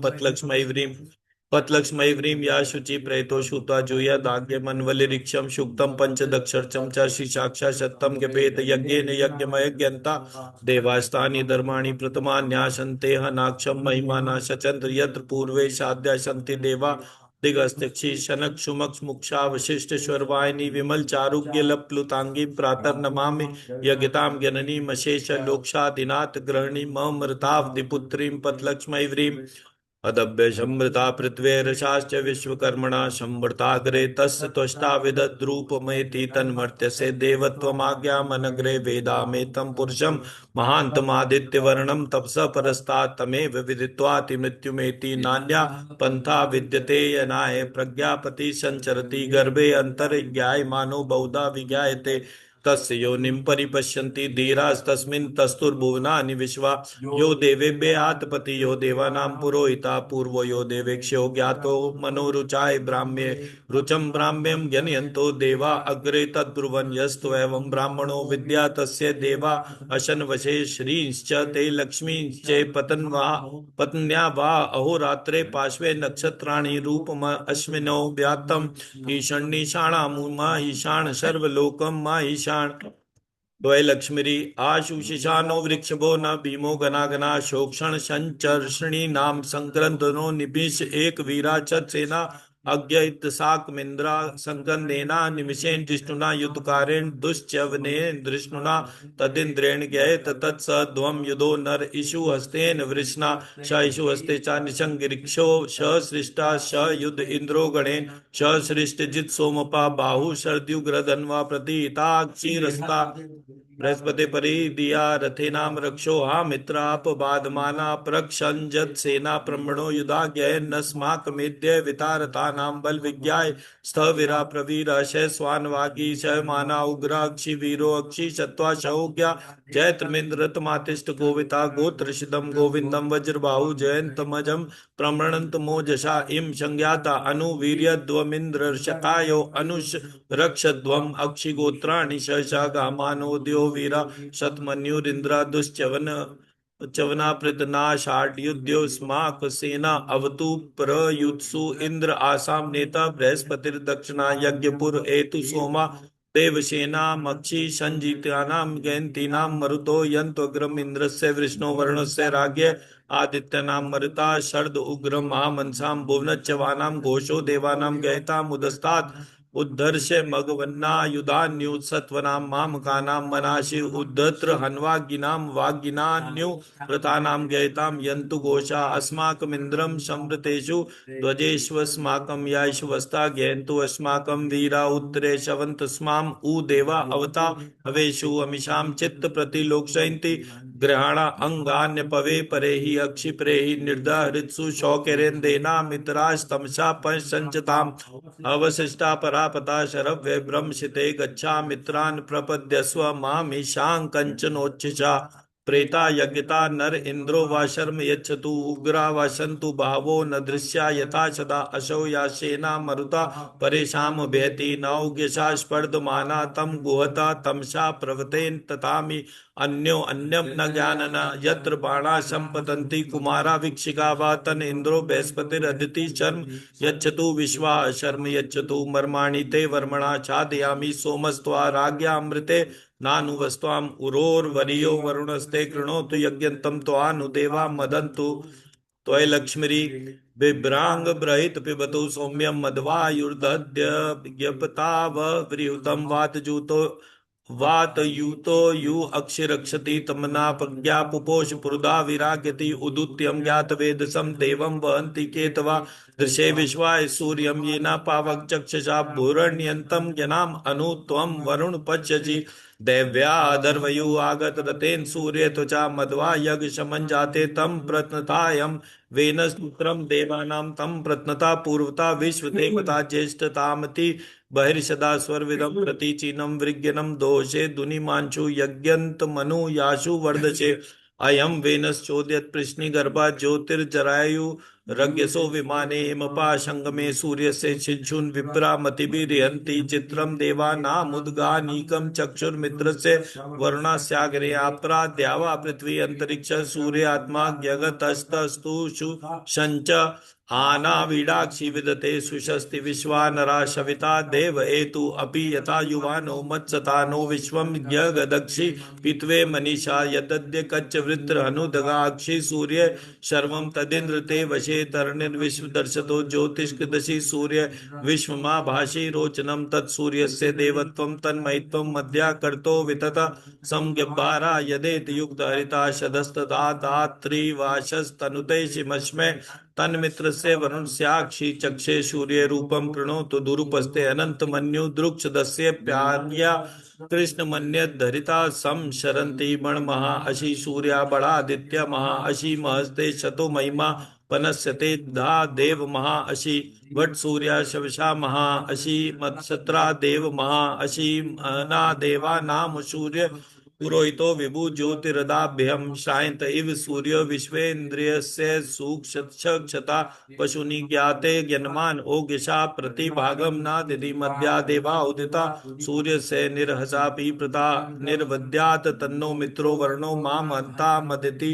पतलक्ष्मी व्रीं या शुचि प्रेतो शुता जूया दाग्य मनवलिरिक्षम शुक्तम पंचदक्षर्चम च शिशाक्षा शतम ज्ञपेत यज्ञेन यज्ञमयज्ञन्ता देवास्तानि धर्माणि प्रथमान्यासन्ते हनाक्षम महिमाना शचन्द्र यत्र पूर्वे साध्या सन्ति देवा दिगस्तिक्षि शनक सुमक्ष मुक्षा वशिष्ठ स्वर्वाहिनी विमल चारुज्ञ लप्लुतांगी प्रातः नमामि यज्ञतां जननी मशेष लोक्षादिनाथ गृहिणी ममृतावधिपुत्रीं पतलक्ष्मी व्रीं अदभ्य समृता पृथ्वीरशाश्च विश्वकर्मणा संवृताग्रे तस्य त्वष्टा विदद्रूपमेति तन्मर्त्यसे देवत्वमाज्ञामनग्रे वेदामेतं पुरुषं महान्तमादित्यवर्णं तपसा परस्तात् तमेव विदित्वाति मृत्युमेति नान्या पंथा विद्यते यनाय प्रज्ञापति संचरति गर्भे अंतरिज्ञायमानो बहुधा विज्ञायते तस्य योनिं परिपश्यन्ति धीरास्तस्मिन् तस्तुर्भुवनानि विश्वा यो देवेभ्यः पति यो देवानां पुरोहिता पूर्वो यो देवेक्षयो ज्ञातो मनोरुचाय ब्राह्म्ये रुचं ब्राह्म्यं जनयन्तो देवा अग्रे तद्ब्रुवन् यस्त्वैवं ब्राह्मणो विद्या तस्य देवा अशनवशे श्रींश्च ते लक्ष्मीश्च पत्न्या वा अहोरात्रे पार्श्वे नक्षत्राणि रूपम अश्विनो व्यात्तम् ईशानीशाणामुमा ईशान सर्वलोकं मा ईशान द्वय लक्ष्मीरी आशुशिशानो वृक्षभो न भीमो गना शोक्षण संचर्षणी नाम संक्रंदनो निभिष एक वीरा चेना अज्ञातसाकमिंद्रा संकंदेना निमिषेण जिष्णुना युद्धकारेण दुश्चवनेन दृष्णुना तदिन्द्रेण ज्ञेयत तत्स ध्वम युधो नर इषु हस्तेन वृष्णा श इषु हस्ते च निशंगिरिक्षो श सृष्टा श युद्ध इंद्रो गणेन श सृष्ट जित सोमपा बाहु शरद्युग्रधन्वा प्रतीता क्षीरस्ता बृहस्पति परि दिया रथे नाम रक्षो हा मित्राप बाधमाना प्रक्षंजत सेना ब्रह्मणो युधा ज्ञय नस्माक मेद्य वितारता नाम बल विज्ञाय स्थविरा प्रवीर शय स्वानवागी शय माना उग्रा अक्षि वीरो अक्षि शत्वा शौज्ञा जय त्रिमिंद्र तमातिष्ठ गोविता गोत्रशिदम गोविंदम वज्रबाहु जयंतमजम प्रमणंत मोजशा इम संज्ञाता अनुवीर्यद्वमिंद्र शतायो अनुष रक्षध्वम अक्षिगोत्राणि शशा गामानोद्यो वीरा शतमन्युरिंद्रा दुश्चवन चवनापृतनाशाड्युद्यो स्माक सेना अवतु प्रयुत्सु इंद्र आसाम नेता बृहस्पतिर्दक्षिणा यज्ञपुर एतु सोमा देवसेना मक्षी संजीतानां गयन्तीनां मरुतो यन्त्वग्रम इंद्रस्य विष्णु वर्णस्य राज्ञ आदित्यनां मरुता शरद उग्रम महामनसां भुवनच्चवानां घोषो देवानां गयतां उदस्तात् उद्धर्ष मगवन्ना युधान्यु सत्वनां मामकानां मनाशि उद्धत्र हन्वागिनां वागिनान्यु कृतानां गयतां यन्तु घोषा अस्माकमिन्द्रं संवृतेषु ध्वजेष्वस्माकं याश्वस्ता गयन्तु अस्माकं वीरा उत्तरे शवन्तस्माम् उ देवा अवता हवेषु अमिषां चित्त प्रतिलोकयन्ति ग्रहाणा अंगान्यपवे परे हि अक्षिपरे हि निर्दा हृत्सु शौकेरेन्देना मित्रास्तमसा पंचताम् अवशिष्टा परापता शरव्य ब्रह्मशिते गच्छा मित्रान् प्रपद्यस्व मामीशां कंचनोच्चिषा प्रेता यज्ञता नर इंद्रो वा शर्म यच्छतु उग्रा वा सन्तु भावो न दृश्या यथा सदा अशो या सेना मरुता परेशाम भेति नौज्ञशा स्पर्धमाना तम गुहता तमसा प्रवतेन तथामि अन्यो अन्यम न ज्ञानन यत्र बाणा संपतन्ति कुमारा वीक्षिका वा तन इंद्रो बृहस्पतिरदिति शर्म यच्छतु विश्वा शर्म यच्छतु मर्माणि ते वर्मणा छादयामि सोमस्त्वा राज्ञामृते नानुवस्त्वाम उरोर्वरियो वरुणस्ते कृणोतु यज्ञन्तं त्वानुदेवा मदन्तु त्वय लक्ष्मीरी बिभ्रांग ब्रहित पिबतु सौम्यं मध्वायुर्दध्य ज्ञपताव व्रियुतं वातयूतो यु अक्षिरक्षति तमना प्रज्ञा पुपोष पुरुधा विराग्यति उदुत्यं ज्ञातवेदसं देवं वहन्ति केतवा दृशे विश्वाय सूर्यं येना पावक चक्षुषा भूरण्यन्तं जनाम अनु त्वं वरुण पश्यसि दैव्या अधर्वयु आगत रतेन सूर्य त्वचा मध्वा यज्ञ शमन जाते तम प्रत्नतायम वेनस्त्रम देवानां तम प्रत्नता पूर्वता विश्वदेवता ज्येष्ठतामति बहिर्षदा स्वर्विदं प्रतीचीनं वृग्यनं दोषे दुनिमांशु यज्ञन्त मनु याशु वर्धसे अयं वेनश्चोद्यत प्रश्निगर्भा ज्योतिर्जरायु रज्ञसो विमाने हिमपा संगमे सूर्यसे शिशून् विप्रा मतिभिर्हन्ति चित्रं देवानामुद्गानीकं चक्षुर्मित्रस्य वरुणस्याग्रे आपरा द्यावा पृथ्वी अंतरिक्ष सूर्य आत्मा जगतस्तस्तु संच आनावीडाक्षि विदते सुशस्ति विश्वानरा शविता देव एतु अपि यथा युवानो मत्सतानो विश्वं जगदक्षि पित्वे मनीषा यदद्य कच्च वृत्र हनुदगाक्षि सूर्य सर्वं तदिन्द्र ते वशे तरणिर्विश्व दर्शतो ज्योतिष्कदशि सूर्य विश्वमा भाषी रोचनं तत्सूर्यस्य देवत्वं तन्मयित्वं मध्याकर्तो वितत संज्ञारा यदेत युक्त हरिता शदस्तदात्रिवाशस्तनुते शिमश्मे तन्मित्र से वरुण स्याक्षी चक्षे सूर्य रूपम कृणोतु दुरुपस्ते अनंत मन्यु द्रुक्ष दस्य प्यार्या कृष्ण मन्यत धरिता सम शरंति मण महा अशी सूर्या बड़ा आदित्य महा अशी महस्ते शतो महिमा पनस्यते धा देव महा अशी वट सूर्या शवशा महा अशी मत्सत्रा देव महा अशी ना देवा नाम सूर्य पुरोहितो विभु ज्योतिरदाभ्यम शायंत इव सूर्य विश्वेन्द्रियस्य सूक्षता पशुनि ज्ञाते ज्ञानमान ओगिषा प्रतिभागम न दिदि मध्या देवा उदिता सूर्य से निर्हसापि प्रता निर्वद्यात तन्नो मित्रो वर्णो माम अंता मदिति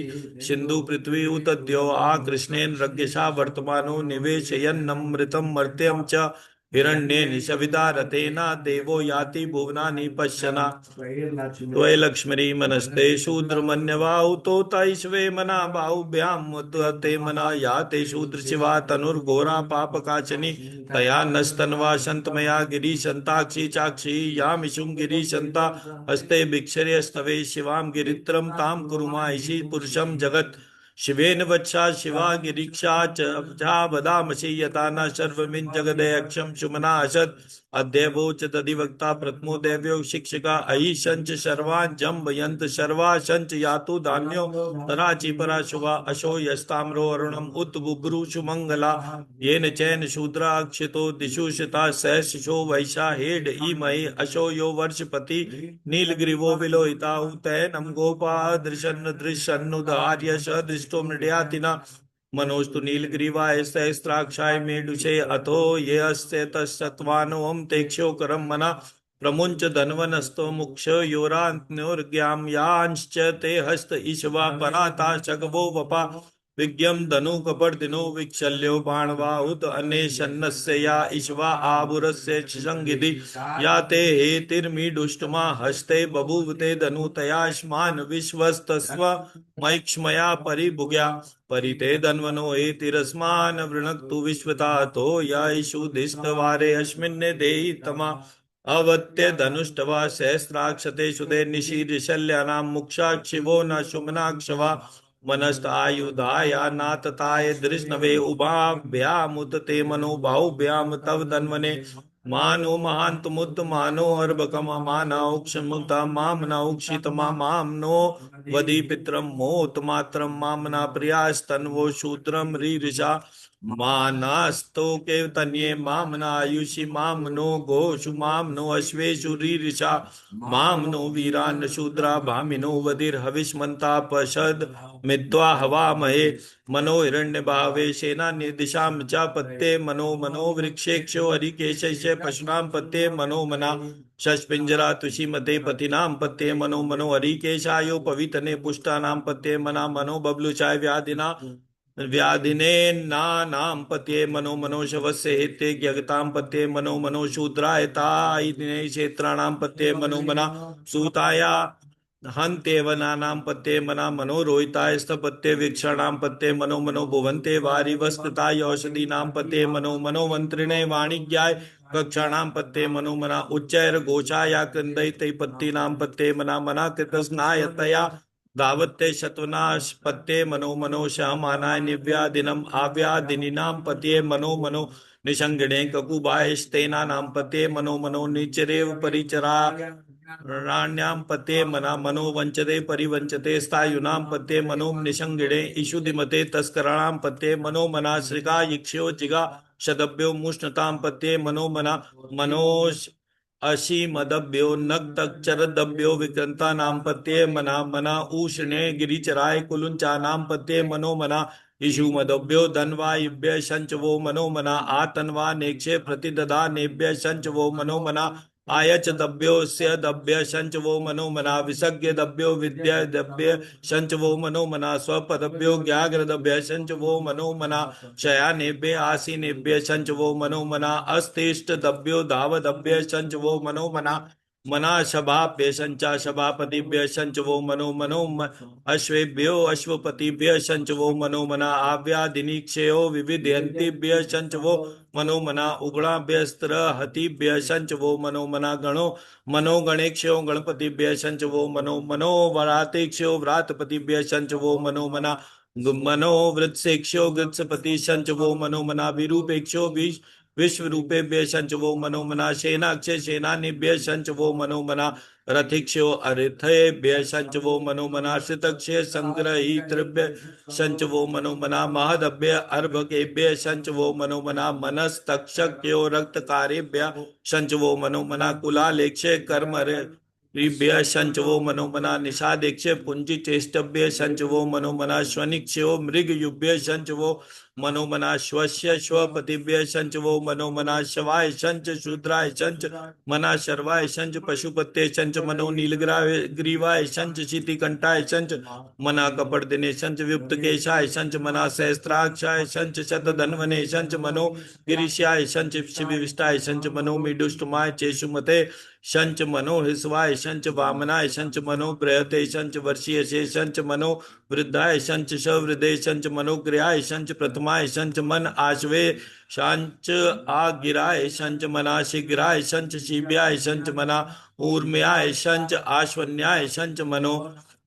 सिंधु पृथ्वी उतद्यो आ कृष्णेन रज्ञशा वर्तमानो निवेशयन्नमृतं मर्त्यं च हिरण्ये निशविदा रतेना देवो याति भुवनानि पश्यना त्वय लक्ष्मी मनस्ते शूद्रमन्यवाहु तो तैश्वे मना बाहुभ्याम ते मना या ते शूद्र शिवा तनुर्घोरा पापकाचनी तया नस्तन्वा शंतमया गिरीशंताक्षी चाक्षी यामिषुं गिरीशंता हस्ते भिक्षर्यस्तवे शिवां गिरित्रं तां कुरुमायिषि पुरुषं जगत् शिवेन वत्सा शिवा गिरीक्षा चा वदामसि यथा न सर्वमिन् जगदयक्षं सुमना असत् अध्यवोच तदिवक्ता प्रथमो देव्यो शिक्षिका अयि संच सर्वान् जम्बयन्त सर्वा संच यातु धान्यो तराचि परा शुभा अशो यस्ताम्रो अरुणम् उत बुभ्रू सुमंगला येन चैन शूद्रा अक्षितो दिशुषिता सहर्षो वैशा हेड इमहि अशो यो वर्षपति नीलग्रीवो विलोहिता उतैनं गोपा दृशन् दृशन्नुदार्य स दृष्टो मृडयातिना मनोस्तु नीलग्रीवाय सहस्राक्षाय मेडुषे अथो ये अस्ते तस्सत्वानोम तेक्षो करम मना प्रमुंच धन्वनस्तो मुक्ष योरान्योर्ग्याम यांश्च ते हस्त ईशवा पराता शगवो वपा विज्ञम धनु कपर्दिनो विक्षल्यो बाणवाहुत अन्येषन्नस्य या ईश्वा आभुरस्य संगिधि या ते हेतिर्मीडुष्टमा हस्ते बभूवते धनुतयाश्मान विश्वस्तस्व मैक्ष्मया परिभुग्या परिते धन्वनो हेतिरस्मान वृणक्तु विश्वता तो याशुधिस्तवारे अस्मिन्ने देहि तमा अवत्य धनुष्टवा सहस्राक्षते सुदे निशीर्षल्यानां मुक्षाक्षिवो न शुमनाक्षवा मनस्त आयुधाया नातताय दृष्णवे उभाभ्यामुत ते मनो बाहुभ्याम तव धन्वने मानो महांत मुद्द मानो अर्भकम मानौक्षमुता मामना उक्षितमा मामनो वदी पित्रम मोत मात्रम मामना प्रियास्तन्वो शूद्रम रीरिषा मानास्तो के तन्ये मामना आयुषि मामनो घोषु मामनो अश्वेषु रीरिषा मामनो वीरान शूद्रा भामिनो वदिर हविष्मन्ता पशद मित्वा हवामहे मनो हिरण्य भावे सेना निर्दिशाम च पत्ते मनो मनो वृक्षेक्षो हरिकेशस्य पशुनाम पत्ते मनो मना शशपिंजरा तुषी मते पतिनाम पत्ते मनो मनो हरिकेशायो पवितने पुष्टानाम पत्ते मना मनो बबलुचाय व्याधिना व्याधिने नाम पत्ये मनो मनो शवस्य हेते ज्ञगताम पत्ये मनो मनो शूद्रायताय क्षेत्राणाम पत्ये मनो मना सूताया हंतेवनानां पत्ये मना मनो रोहिताय स्तपत्ये वीक्षणां पत्ये मनो मनो भुवन्ते वारि वस्त्रताय औषधीनां पत्ये मनो मनो मंत्रिणे वाणिज्याय कक्षाणां पत्ये मनो मना उच्चैर घोषाया क्रंदयिते पत्तीनां पत्ये मना मना कृतस्नायतया दावत्ते शत्वनाश पत्ये मनो मनो श्यामानाय निव्यादिनम आव्यादिनीनां पत्ये मनो मनो निषंगिणे ककुबायस्तेनानां पत्ये मनो मनो निचरेव परिचरा राण्यां पत्ये मना मनो वंचते परिवंचते स्थायुनां पत्ये मनो निषंगिणे इषुधिमते तस्कराणां पत्ये मनो मना श्रिका यिक्ष्यो जिगा शदभ्यो मुष्णतां पत्ये मनो मना मनोश अशीमदभ्यो नक्तचरदभ्यो विक्रंता नाम पत्ये मना मना ऊष्णे गिरिचराय कुलुंचा नाम पत्ये मनो मना इषुमदभ्यो धन्वायुभ्य शंचवो मनो मना आतन्वा नेक्षे प्रतिदधा नेभ्य शंचवो मनो मना आयच दभ्योस्य दभ्य शंचवो मनो मना विसज्ञ दभ्यो विद्या दभ्य शंचवो मनो मना स्वपदभ्यो ज्ञाग्रदभ्य शंचवो मनो मना शयानेभ्य आसीनेभ्य शंचवो मनो मना अस्तिष्ट दभ्यो धावदभ्य शंचवो मनो मना मना शभाभ्य शंचा शभापतिभ्य शंचवो मनो मनो अश्वेभ्यो अश्वपतिभ्य शंचवो मनो मना आव्यादिनीक्षयो विविधयन्तिभ्य शंचवो मनो मना उगणाभ्यस्त्र हतिभ्य शंचवो मनो मना गणो मनो गणेक्षयो गणपतिभ्य शंचवो मनो मनो व्रातेक्षयो व्रातपतिभ्य शंचवो मनो मना वृत्सेक्षो वृत्सपति शंचवो मनो मना विरूपेक्षो विश्व रूपेभ्य शंच वो मनोमना सेनाक्षय सेनानिभ्य शंच वो मनोमना रथिक्षो अरिथेभ्य शंच वो मनोमना श्रितक्षय संग्रहीतृभ्य शंच वो मनोमना महदभ्य अर्भकेभ्य शंच वो मनोमना मनस्तक्षक्यो रक्तकारेभ्य शंच वो मनोमना कुलालेक्षय कर्म ऋभ्य शंच वो मनोमना निषादेक्षय पुंजी चेष्टभ्य शंच वो मनोमना स्वनिक्षयो मृग युभ्य शंच वो मनोमना श्वस्य श्वपतिभ्य शंच वो मनोमना शवाय शंच शूद्राय शंच मना शर्वाय शंच पशुपत्ये शंच मनो नीलग्राय ग्रीवाय शंच शीतिकंठाय शंच मना कपर्दिने शंच व्युक्त केशाय शंच मना सहस्त्राक्षाय शंच शतधन्वने शंच मनो गिरीशाय शंच शिविष्टाय शंच मनो मीडुष्टमाय चेशुमते शंच मनो हिस्वाय शंच वामनाय शंच मनो बृहते शंच वर्षीय शंच मनो वृद्धाय शंच शवृदे शंच मनोग्रहाय शंच प्रथमाय शंच मन आश्वे शंच आगिराय शंच मना शीघ्राय शंच शिव्याय शंच मना ऊर्म्याय शंच आश्वन्याय शंच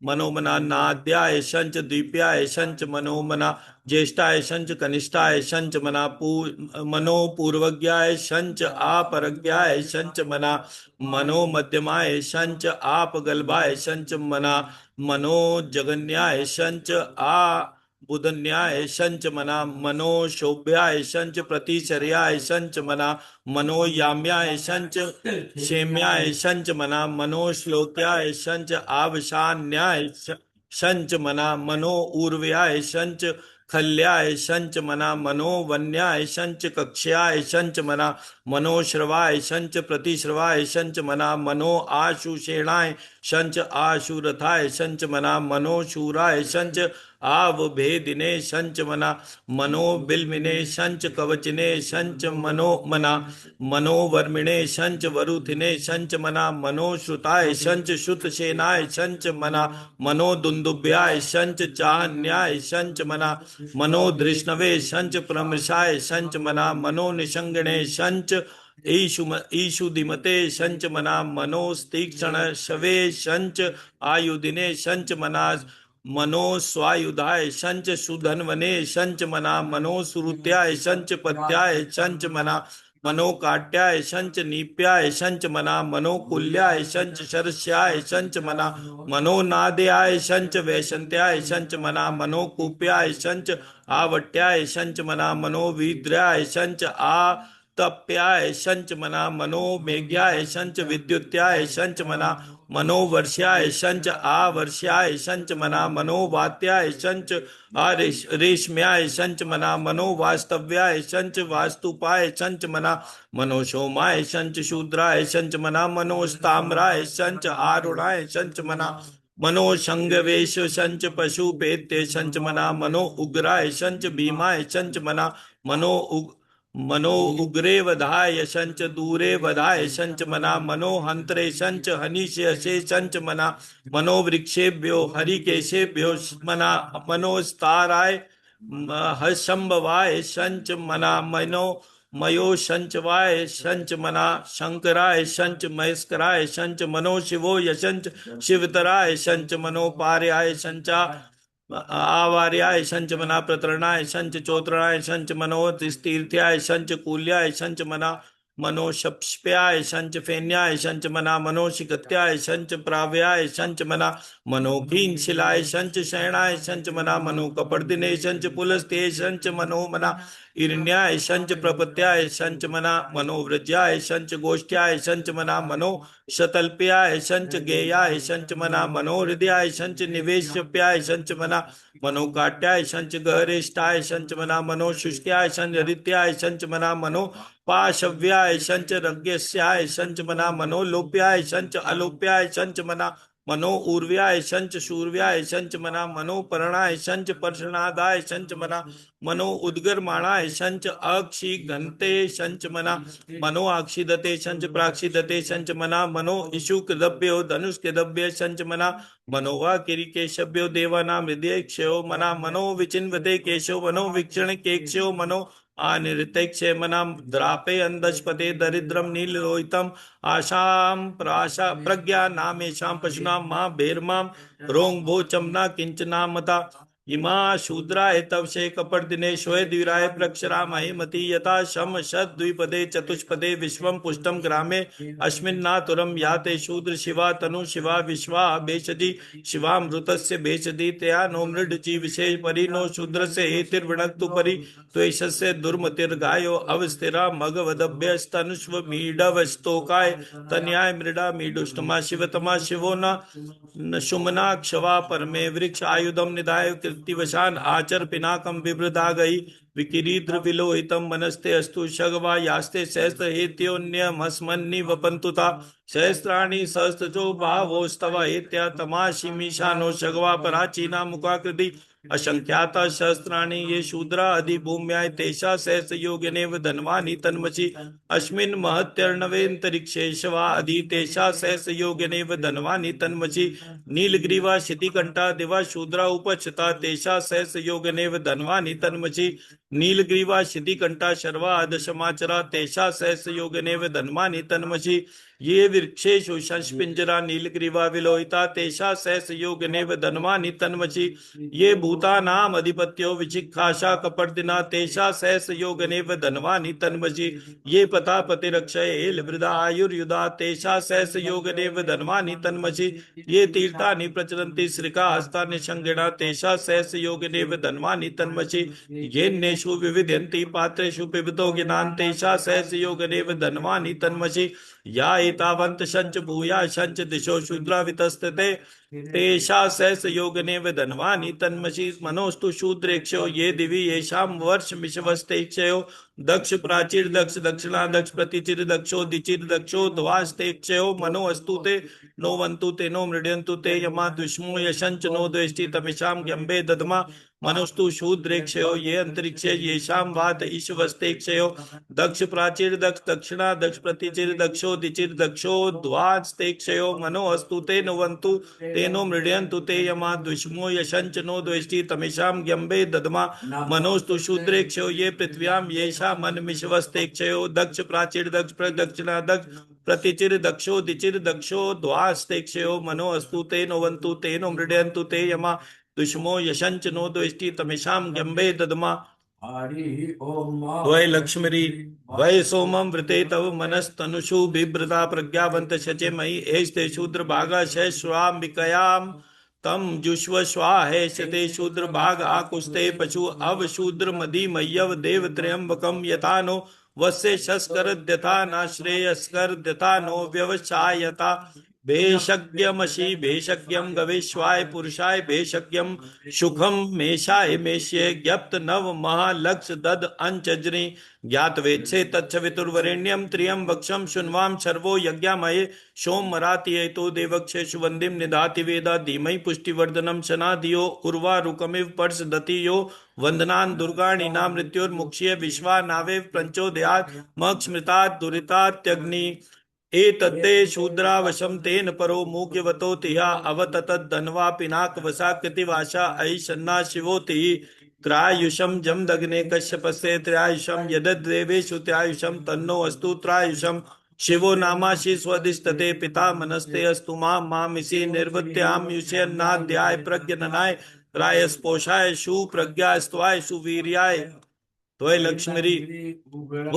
मनोमना नाद्याय शंच द्वीप्याय शंच मनोमना ज्येष्ठाय शंच कनिष्ठाय शंच मना मनो पूर्वज्ञाय शंच आपरज्ञाय शंच मना मनो मध्यमाय शंच आप गल्भाय शंच मना मनो जगन्याय शंच आ बुधन्याय शंच मना मनो शोभ्याय शंच प्रतिचर्याय शंच मना मनो याम्याय शंच क्षेम्याय शंच मना मनो श्लोक्याय शंच आवशान्याय शंच मना मनो ऊर्व्याय शंच खल्याय शंच मना मनो वन्याय शंच कक्ष्याय शंच मना मनो श्रवाय शंच प्रतिश्रवाय शंच मना मनो आशुषेणाय शंच आशुरथाय शंच मना मनो शूराय शंच आवभेदिने शंच मना मनो बिल्मिने शंच कवचिने शंच मना मनोवर्मिणे शंच वरुथिने शंच मना मनो श्रुताय शंच श्रुतसेनाय शंच मना मनो दुंदुभ्याय शंच चाहन्याय शंच मना मनो धृष्णवे शंच प्रमृषाय शंच मना मनो निषंगणे शंच ईशुदिमते शंच मना मनोस्तीक्षण शवे शंच आयुधिने शंच मना मनो स्वायुधाय शंच सुधन्वने शंच मना मनो सुरुत्याय शंच पत्याय शंच मना मनो काट्याय शंच नीप्याय शंच मना मनो कुल्याय शंच शरस्याय शंच मना मनो नाद्याय शंच वैशंत्याय शंच मना मनो कूप्याय शंच आवट्याय शंच मना मनो वीद्राय शंच आ तप्याय शंच मना मनो मेघ्याय शंच विद्युत्याय शंच मना मनो वर्ष्याय शंच आवर्ष्याय शंच मना मनो वात्याय शंच रेशम्याय शंच मना मनो वास्तव्याय शंच वास्तुपाय शंच मना मनो सोमाय शंच शूद्राय शंच मना मनो स्ताम्राय शंच आरुणाय शंच मना मनो शंगवेश शंच पशुपेत्य शंच मना मनो उग्राय शंच भीमाय शंच मना मनो उग्रे वधाय शंच दूरे वधाय शंच मना मनो हंत्रे शंच हनीशे शंच मना मनो वृक्षेभ्यो हरिकेशेभ्यो मना मनोस्ताराय हशंभवाय शंच मना मनो मयो शंचवाय शंच मना शंकराय शंच महेस्कराय शंच मनो शिवो यशंच शिवतराय शंच मनो पार्याय शंचा आवार्याय शंच मना प्रतरणाय शंच चोत्रणाय शंच मनो तीर्थ्याय शंच कूल्याय शंच मना मनो शप्ष्प्याय शंच फेन्याय शंच मना मनो शिकत्याय शंच प्राव्याय शंच मना मनो कीन शिलाय शंच शयनाय शंच मना मनो कपर्दिने शंच पुलस्ते शंच मनो मना इरण्याय शंच प्रपत्याय शंच मना मनो व्रज्याय शंच गोष्ठ्याय शंच मना मनो शतल्प्याय शंच गेयाय शंच मना मनो हृदयाय शंच निवेश्यप्याय शंच मना मनो काट्याय शंच गहरेष्टाय शंच मना मनो शुष्क्याय शंच हृत्याय शंच मना मनो पाशव्याय शंच रज्ञस्याय शंच मना मनो लोप्याय शंच अलोप्याय शंच मना मनो ऊर्व्याय शंच शूर्व्याय शंच मना मनो परणाय शंच पर्षणादाय शंच मना मनो उद्गरमाणाय शंच अक्षि घंते शंच मना मनो आक्षिदते शंच प्राक्षिदते शंच मना मनो इशुकदभ्यो धनुष्कदभ्य शंच मना मनो वा किरीकेशभ्यो देवानां हृदय क्षयो मना मनो विचिन्वते केशो मनो वीक्षण केक्षयो मनो अनिर्तेक्षे मना द्रापे अंधस्पते दरिद्रम नीललोहितम आशाम प्राशा प्रज्ञा नामेशाम पशुनाम मां भेर्माम रोंग भो चमना किंचना मता इमा शूद्राय तवशे कपर्दिने श्वे द्विराय प्रक्षरामहे मति यथा शम शत द्विपदे चतुष्पदे विश्वम पुष्टम ग्रामे अस्मिन्नातुरम याते शूद्र शिवा तनु शिवा विश्वा भेषजी शिवामृतस्य भेषजी तया नो मृड जीविषे परि नो शूद्रस्य हेतिर्वणक्तु परि त्वेषस्य दुर्मतिर्गायो अवस्थिरा मगवदभ्यस्तनुष्व मीडवस्तोकाय तन्याय मृडा मीडुष्टमा शिवतमा शिवो न शुमना क्षवा परमे वृक्ष आयुधम निधाय कीर्तिवशान आचर पिनाकम विवृदा गई विकिरीद्र विलोहितम मनस्ते अस्तु शगवा यास्ते सहस्त्र हेत्योन्यमस्मन्नि वपन्तुता सहस्राणि सहस्त्रजो भावोस्तव हेत्या तमाशिमीशानो शगवा पराचीना मुखाकृति असंख्याता सहस्राणि ये शूद्रा अधिभूम्याय तेषा सहस्र योगिनेव धन्वानि तन्मसि अस्मिन् महत्यर्णवेन्तरिक्षे शवा अधि तेषा सहस्र योगिनेव धन्वानि तन्मसि नीलग्रीवा शितिकंठा दिवा शूद्रा उपचता तेषा सहस्र योगिनेव धन्वानि तन्मसि नीलग्रीवा शितिकंठा शर्वा अदशमाचरा तेषा सहस्र योगिनेव धन्वानि तन्मसि ये वृक्षेषु शंशपिंजरा नीलग्रीवा विलोहिता तेषा सहस्र योगिनेव धन्वानि तन्मसि ये भूतानाम अधिपत्यो विचिक्षाशा कपर्दिना तेषा सहस्र योगिनेव धन्वानि तन्मसि ये पतापति रक्षये वृदा आयुर्युधा तेषा सहस्र योगिनेव धन्वानि तन्मसि ये तीर्थानि प्रचरन्ति श्रिका हस्तानि संगिणा तेषा सहस्र योगिनेव धन्वानि तन्मसि येन्नेषु विविध्यन्ति पात्रेषु पिबतो गिनान् तेषा सहस्र योगिनेव धन्वानि तन्मसि या एतावन्त शंच भूया शंच दिशो शूद्रा वितस्ते तेषा सहस्र योगिनेव धन्वानि तन्मसि मनोस्तु शूद्रेक्षयो ये दिवि येषां वर्ष मिषवस्तेक्षयो दक्ष प्राचीर दक्ष दक्षिणा दक्ष प्रतिचिर दक्षो दिचिर दक्षो ध्वास्तेक्षयो मनो अस्तु ते नो वन्तु ते नो मृड्यन्तु ते यमा दुष्मो यशंच नो द्वेष्टि तमिषां ग्यम्बे दद्मा मनोस्तु शूद्रेक्षयो ये अंतरिक्षे येषां वात ईशवस्तेक्षयो दक्ष प्राचीर दक्ष दक्षिणा दक्ष प्रतिचिर दक्षो दिचिर दक्षो ध्वास्तेक्षयो मनो अस्तु ते नुवन्तु ते नो मृड्यन्तु ते यमा दुष्मो यशंच नो द्वेष्टि तमिषां ग्यम्बे दद्मा मनोस्तु शूद्रेक्षयो ये पृथ्व्यां येषां मनमिषवस्तेक्षयो दक्ष प्राचीर दक्ष प्रदक्षिणा दक्ष प्रतिचिर दक्षो दिचिर दक्षो ध्वास्तेक्षयो मनो अस्तु ते नुवन्तु ते नो मृड्यन्तु ते यमा दुष्मो यशंच नो द्वेष्टि तमिषां ग्यम्बे दद्मा हरि ओम द्वय लक्ष्मी वै सोमम वृते तव मनस्तनुषु बिभ्रता प्रज्ञावंत शचे मयि एस्ते शूद्र भागा शैश्वाम्बिकयाम तम जुष्व स्वाहेशते शूद्र भाग आकुस्ते पशु अव शूद्र मदी मय्यव देव त्र्यंबकम यथा नो वस्य शस्कर द्यथा नाश्रेयस्कर द्यथा नो व्यवसायता भेषज्ञमसि भेषज्ञम गवेश्वाय पुरुषाय भेषज्ञम सुखम मेषाय मेष्ये ज्ञप्त नव महालक्ष दद अंचज्री ज्ञात वेत्से तच्छवितुर्वरेण्यम त्र्यंबक्षम शुन्वाम सर्वो यज्ञामये सोमरातियतो देवक्षे सुवंदिम निधाति वेदा धीमहि पुष्टिवर्धनम शनादियो उर्वारुकमिव पर्षदति यो वंदनान दुर्गाणि ना मृत्युर्मुक्ष्य विश्वा नावे प्रंचोदयात् मक्षमृतात् दुरितात्यग्नि एतत्ते शूद्रावशं तेन परो मुख्यवतो तिहा अवततद् धन्वा पिनाक वसाकृतिवाशा ऐषन्ना शिवोति त्रायुषं जमदग्ने कश्यपस्य त्रायुषं यदद्देवेषु त्रायुषं तन्नो अस्तु त्रायुषं शिवो नामाशि स्वदिष्टते पिता मनस्ते अस्तु मामिषि निर्वृत्यायुष्यन्नाध्याय प्रज्ञननाय रायस्पोषाय सुप्रज्ञास्त्वाय सुवीर्याय त्वय लक्ष्मी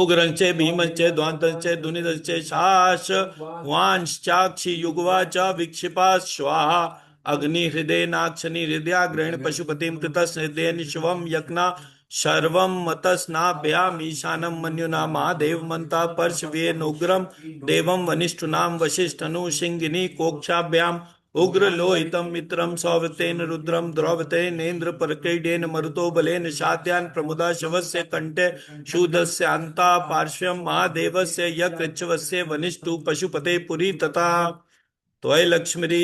उग्रंचे भीमंचे ध्वांतंचे दुनिदंचे शास वांश्चाक्षि युगवा च विक्षिपा स्वाहा अग्नि हृदय नाक्षनि हृदयाग्रहण पशुपतिम कृतस् हृदय शिवम यज्ञा सर्वं मतस्नाभ्याम ईशानम मन्युना महादेव मंता पर्शवेनुग्रम देवम वनिष्ठुनाम वशिष्ठनु सिंगिनी कोक्षाभ्याम उग्र लोहितम मित्रम सौवतेन रुद्रम द्रौवतेनेन्द्र परकैडेन मरुतो बलेन शाद्यान प्रमुदा शवस्य कंठे शूदस्यांता पार्श्वं महादेवस्य यकृच्छवस्य वनिष्ठु पशुपते पुरी तथा त्वय लक्ष्मी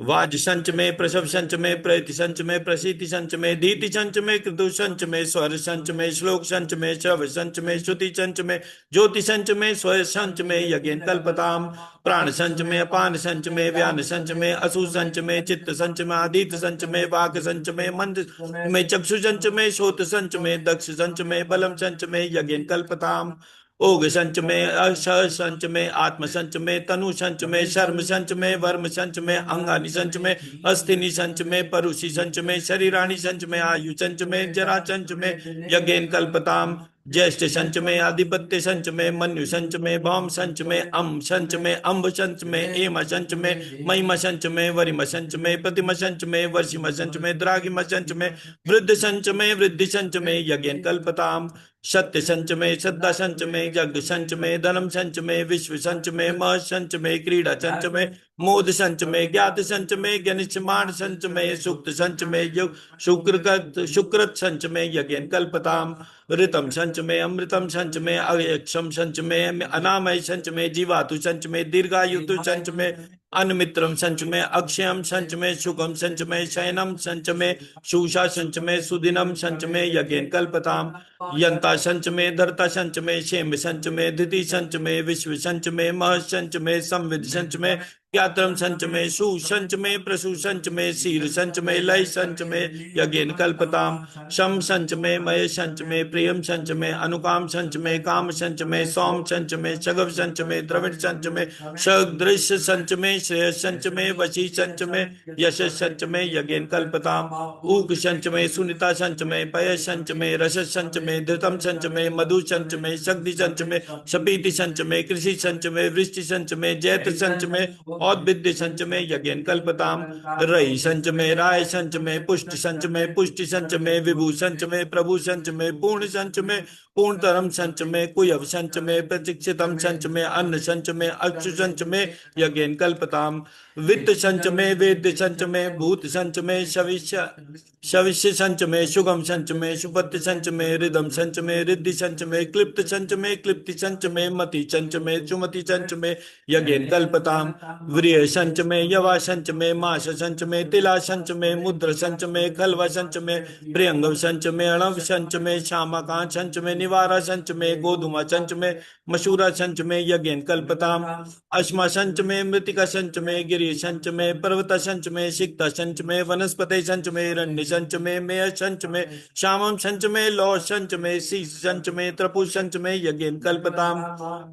वाज संच में प्रसव संच में प्रति संच में प्रसिद्धि संच में दीति संच में कृतु संच में स्वर संच में श्लोक संच में श्रव संच में श्रुति संच में ज्योति संच में स्वर संच में यज्ञ कल्पताम प्राण संच में अपान संच में व्यान संच में असु संच में चित्त संच में आदित संच में वाक संच में मंद में चक्षु संच में श्रोत संच में दक्ष संच में बलम संच में यज्ञ कल्पताम ओग संच में, अश संच में, आत्म संच में, तनु संच में, शर्म संच में, वर्म संच में, अंगानि संच में, अस्थिनि संच में, परुषि संच में, शरीराणि संच में, आयु संच में, जरा संच में, यज्ञेन कल्पताम। ज्येष्ठ संच में, आधिपत्य संच में, मन्यु संच में, भौम संच में, अम संच में, अम्ब संच में, एम संच में, महिम संच में, वरिम संच में, प्रतिम संच में, वर्षिम संच में, द्रागिम संच में, वृद्ध संच में, वृद्धि संच में, यज्ञेन कल्पताम। सत्य संच में, श्रद्धा संच में, यज्ञ संच में, धनम संच में, विश्व संच में, मह संच में, क्रीड़ा संच में, मोद संच में, ज्ञात संच में, ज्ञानिष्मान संच में, सुक्त संच में, युग शुक्रत संच में, यज्ञ कल्पताम। ऋतम संच में, अमृतम संच में, अयक्षम संच में, अनामय संच में, जीवातु संच में, दीर्घायुतु संच में, अनमित्रम संच में, अक्षयम संच में, सुखम संच में, शयनम संच में, शूषा संच में, सुदिनम संच में, यज्ञ कल्पताम। यंता संच में, धरता संच में, क्षेम संच में, धृति संच में, विश्व संच में, मह संच में, संविद संच में, ज्ञात्रम संच में, सु संच में, प्रसु संच में, शीर संच में, लय संच में, यज्ञेन कल्पताम। शम संच में, मय संच में, प्रियम संच में, अनुकाम संच में, काम संच में, सौम संच में, शगव संच में, द्रविड़ संच में, सदृश्य संच में, श्रेय संच में, वशी संच में, यश संच में, यज्ञेन कल्पताम। ऊक संच में, सुनिता संच में, पय संच में, रस संच में, धृतम संच में, मधु संच में, शक्ति संच में, शपीति संच में, कृषि संच में, वृष्टि संच में, जैत संच में, और विद्य संच में, यज्ञेन कल्पताम। रई संच में, राय संच में, पुष्टि संच में, पुष्टि संच में, विभू संच में, प्रभु संच में, पूर्ण संच में, पूर्णतरम संच में, कुयव संच में, प्रतीक्षितम संच में, अन्न संच में, अक्षु संच में, यज्ञेन कल्पताम। वित्त संच में, वेद्य संच में, भूत संच में, शविष्य संच में, सुगम संच में, सुपत्ति संच में, रिदम संच में, रिद्धि संच में, क्लिप्त संच में, क्लिप्ति संच में, मति संच में, सुमति संच में, यज्ञेन कल्पताम। व्रिय संच में, यवा संच में, माश संच में, तिला संच में, मुद्र संच में, खलवा संच में, प्रियंगव संच में, अणव संच में, श्यामाकां संच में, निवारा संच में, गोधुमा संच में, मशूरा संच में, यज्ञेन कल्पताम। अश्मा संच में, मृतिका संच में, गिरि संच में, पर्वत संच में, सिक्ता संच में, वनस्पति संच में, रण्य संच में, मेय संच में, श्यामम संच में, लौ संच में, शीश संच में, त्रपु संच में, यज्ञेन कल्पताम।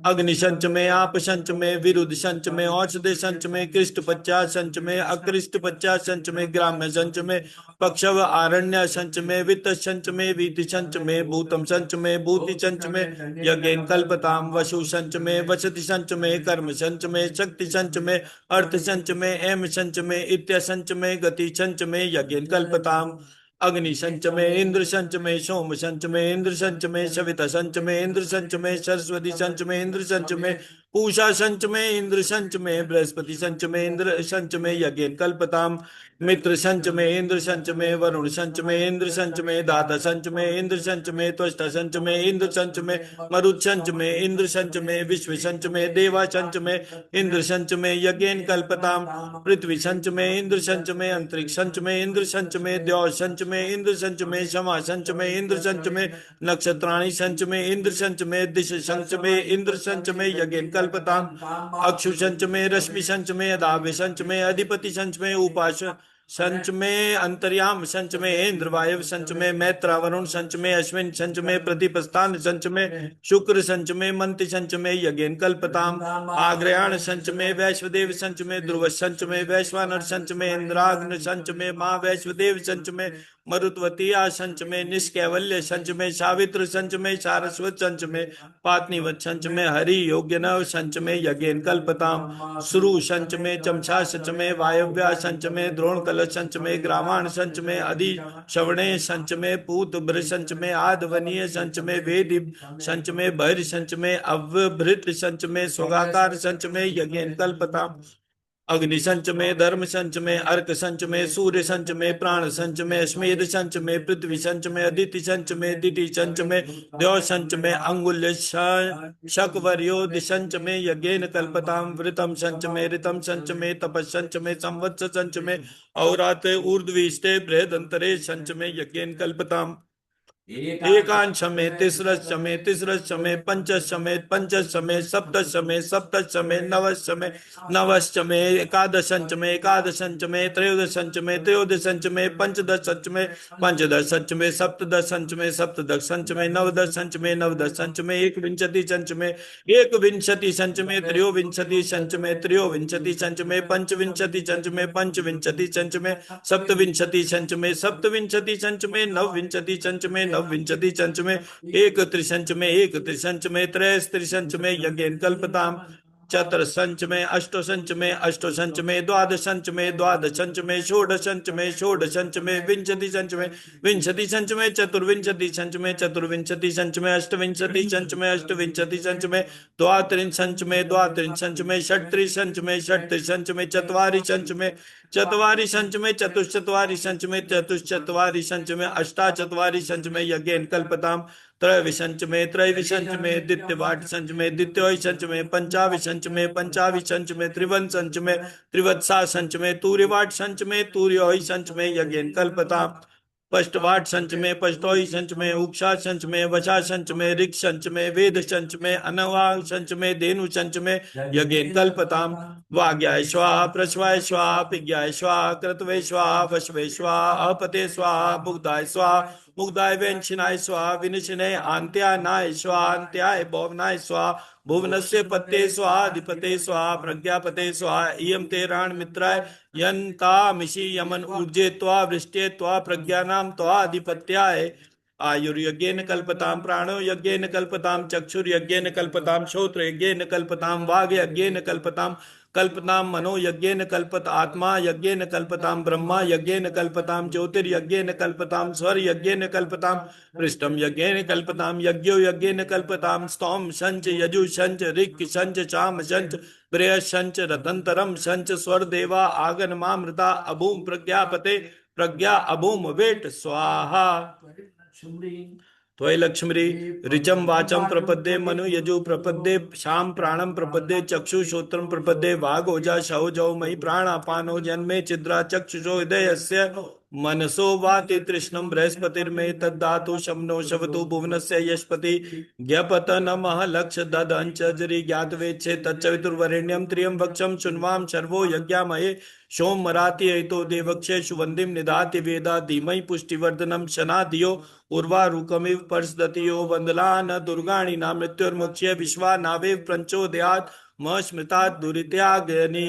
अग्नि संच में, आप संच में, विरुद्ध संच में, औषधि संच में, कृष्ट पच्चास संच में, अकृष्ट पच्चास संच में, ग्राम्य संच में, पक्षव आरण्य संच में, वित्त संच में, वीति संच में, भूतम संच में, भूति संच में, यज्ञेन कल्पताम। वसु संच में, वसति संच में, कर्म संच में, शक्ति संच में, अर्थ संच में, एम संच में, इत्य संच में, गति संच में, यज्ञेन कल्पताम। अग्नि संच में, इंद्र संच में, सोम संच में, इंद्र संच में, सविता संच में, इंद्र संच में, सरस्वती संच में, इंद्र संच में, पूषा संच में, इंद्र संच में, बृहस्पति संच में, इंद्र संच में, यज्ञेन कल्पताम। मित्र संच में, इंद्र संच में, वरुण संच में, इंद्र संच में, दाता संच में, इंद्र संच में, त्वष्टा संच में, इंद्र संच में, मरुत संच में, इंद्र संच में, विश्व संच में, देवा संच में, इंद्र संच में, यज्ञेन कल्पताम। पृथ्वी संच में, इंद्र संच में, अंतरिक्ष संच में, इंद्र संच में, द्यौ संच में, इंद्र संच में, शमा संच में, इंद्र संच में, नक्षत्राणि संच में, इंद्र संच में, दिश संच में, इंद्र संच में, यज्ञेन कल्पताम। अक्षु संच में, रश्मि संच में, अदाव्य संच में, अधिपति संच में, उपास संच में, अंतर्याम संच में, इंद्र वायव संच में, मैत्रा वरुण संच में, अश्विन संच में, प्रतिपस्थान संच में, शुक्र संच में, मंत्र संच में, यज्ञेन कल्पताम। आग्रयाण संच में, वैश्वदेव संच में, ध्रुव संच में, वैश्वानर संच में, इंद्राग्न संच में, माँ वैश्वदेव संच में, मरुत्वती संच में, निष्कैवल्य संच में, सावित्र संच में, सारस्वत संच में, पात्नीवत संच में, हरि योग्य नव संच में, यज्ञेन कल्पताम। सुरु संच में, चमसा संच में, वायव्या संच में, द्रोण कलश संच में, ग्रामाण संच में, अधि श्रवणे संच में, पूत भ्र संच में, आधवनीय संच में, वेद संच में, भैर संच में, अव्यभृत संच में, स्वगाकार संच में, यज्ञेन कल्पताम। अग्नि संच में, धर्म संच में, अर्क संच में, सूर्य संच में, प्राण संच में, अश्मेध संच में, पृथ्वी संच में, अदिति संच में, दिति संच में, द्यौ संच में, अंगुल्य शकवर्यो दिशंच में, यज्ञेन कल्पताम। वृतम संच में, ऋतम संच में, तपस संच में, संवत्स संच में, औरात ऊर्ध्विष्टे बृहदंतरे संच में, यज्ञेन कल्पताम। एकांशमे तिस्रश्चमे तिस्रश्चमे पंचश्चमे पंचश्चमे सप्तश्चमे सप्तश्चमे नवश्चमे नवश्चमे एकादशंचमे एकादशंचमे त्रयोदशंचमे त्रयोदशंचमे पंचदशंचमे पंचदशंचमे सप्तदशंचमे सप्तदशंचमे नवदशंचमे नवदशंचमे एकविंशतिशंचमे एकविंशतिशंचमे त्रयोविंशतिशंचमे त्रयोविंशतिशंचमे पंचविंशतिशंचमे पंचविंशतिशंचमे सप्तविंशतिशंचमे सप्तविंशतिशंचमे नवविंशतिशंचमे नवविंशतिशंचमे एकत्रिशंचमे एकत्रिशंचमे त्रयस्त्रिशंचमे यज्ञेन कल्पताम् चतुर्संचमे अष्टोसंचमे अष्टोसंचमे द्वादशंचमे द्वादशंचमे षोडशंचमे षोडशंचमे विंशतिशंचमे विंशतिशंचमे चतुर्विंशतिशंचमे चतुर्विंशतिशंचमे अष्टविंशतिशंचमे अष्टविंशतिशंचमे द्वात्रिंशंचमे द्वात्रिंशंचमे षट्त्रिशंचमे षट्त्रिशंचमे चत्वारिशंचमे चत्वारिशंचमे चतुश्चत्वारिशंचमे चतुश्चत्वारिशंचमे अष्टाचत्वारिशंचमे यज्ञेन कल्पताम् त्रयविशंचमे त्रयविशंचमे द्वितीयवाटशंचमे द्वितीयशंचमे पंचाविशंचमे पंचाविशंचमे त्रिवंशंचमे त्रिवत्साशंचमे तूर्यवाटशंचमे तूर्योहिशंचमे यज्ञेन कल्पताम् पष्टवाटशंचमे पष्टोहिशंचमे उक्षाशंचमे वशाशंचमे ऋक्षंचमे वेदशंचमे अनवाशंचमे धेनुशंचमे यज्ञेन कल्पताम् वाग्याय स्वाहा प्रश्वाय स्वाहा पिज्ञाय स्वाहा क्रतवे स्वाहा वशवे स्वाहा अपते स्वाहा मुग्धाय स्वाहा मुग्धाय वेंशिनाय स्वाहा विनिशिने आन्त्यानाय स्वाहा अन्त्याय भुवनाय स्वाहा भुवनस्य पते स्वाहाधिपते स्वाहा प्रज्ञापते स्वाहा इयं ते राणमित्राय यन्तामिषि यमन ऊर्जे त्वा वृष्टे त्वा प्रज्ञानां त्वाधिपत्याय आयुर्यज्ञेन कल्पतां प्राणो यज्ञेन कल्पतां चक्षुर्यज्ञेन कल्पतां श्रोत्रयज्ञेन कल्पतां वाग्यज्ञेन कल्पतां कल्पतां मनो यज्ञेन कल्पत आत्मा यज्ञेन कल्पतां ब्रह्मा यज्ञेन कल्पतां ज्योतिर्यज्ञेन कल्पतां स्वर यज्ञेन कल्पतां पृष्ठम यज्ञेन कल्पतां यज्ञो यज्ञेन कल्पतां स्तोम शंच यजु शंच ऋक् शंच चाम शंच प्रेय शंच रतंतरम शंच स्वर देवा आगनमामृता अभूम प्रज्ञापते प्रज्ञा अभूम वेट स्वाहा त्वयि लक्ष्मी ऋचम वाचम प्रपद्ये मनु यजु प्रपद्ये शाम प्राणम प्रपद्ये चक्षु श्रोत्रम प्रपद्ये वाग ओजा शौजौ मयि प्राण अपानो जन्मे चिद्रा चक्षुषो हृदयस्य मनसो वाति तृष्णं बृहस्पतिर्मे तद्धातु शमनो शवतु भुवनस्य यशपति ज्ञपत नमः लक्ष ददंचजरि ज्ञातवेच्छे तच्चवितुर्वरेण्यं त्रियं वक्षं शुन्वां शर्वो यज्ञामहे सोमराति एतो देवक्षे सुवन्दिं निधाति वेदा धीमहि पुष्टिवर्धनं शना धियो उर्वारुकमिव पर्षदतियो वन्दलान दुर्गाणि न मृत्युर्मुक्ष्य विश्वा नावेव प्रचोदयात् मस्मृतात् दुरित्यागनि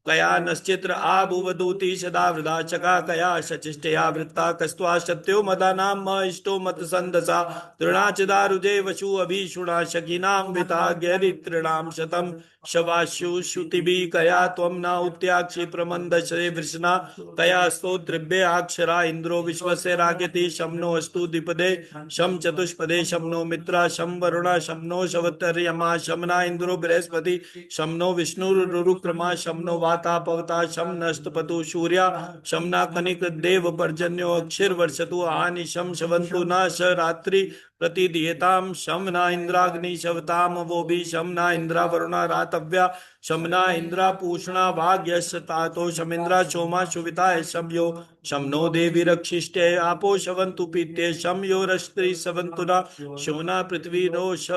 कया नश्चित्र आभुवदूति सदा वृदा चका कया शचिष्टया वृत्ता कस्त्वा सत्यो मदानां म इष्टो मत संदसा तृणाचिदारुजे वशु अभीषुणा शकीनां विताग्यरितृणां शतं शवाशु श्रुतिभिः कया त्वं न उत्याक्षि प्रमन्दशे वृषणा कया स्तोत्रिभ्य अक्षरा इन्द्रो विश्वस्य राजति शं नो अस्तु द्विपदे शं चतुष्पदे शं नो मित्रा शं वरुणा शं नो शवतर्यमा शं न इन्द्रो बृहस्पति शं नो विष्णुरुक्रमा शं नो वाता पवता शं नस्तपतु सूर्या शं न कनिक देव पर्जन्यो अक्षिर वर्षतु हानि शं शवन्तु न श रात्रि प्रतिदीयतां शं न इंद्राग्नि शवतां वो भी शं न इंद्रा वरुणा रातव्या शं न इंद्रा पूषणा भाग्यस्तातो शम इंद्रा सोमा शुविताय शं यो शं नो देवी रक्षिष्टे आपो शवन्तु पीत्ये शं यो रस्त्री शवन्तु न शोना पृथ्वी रोष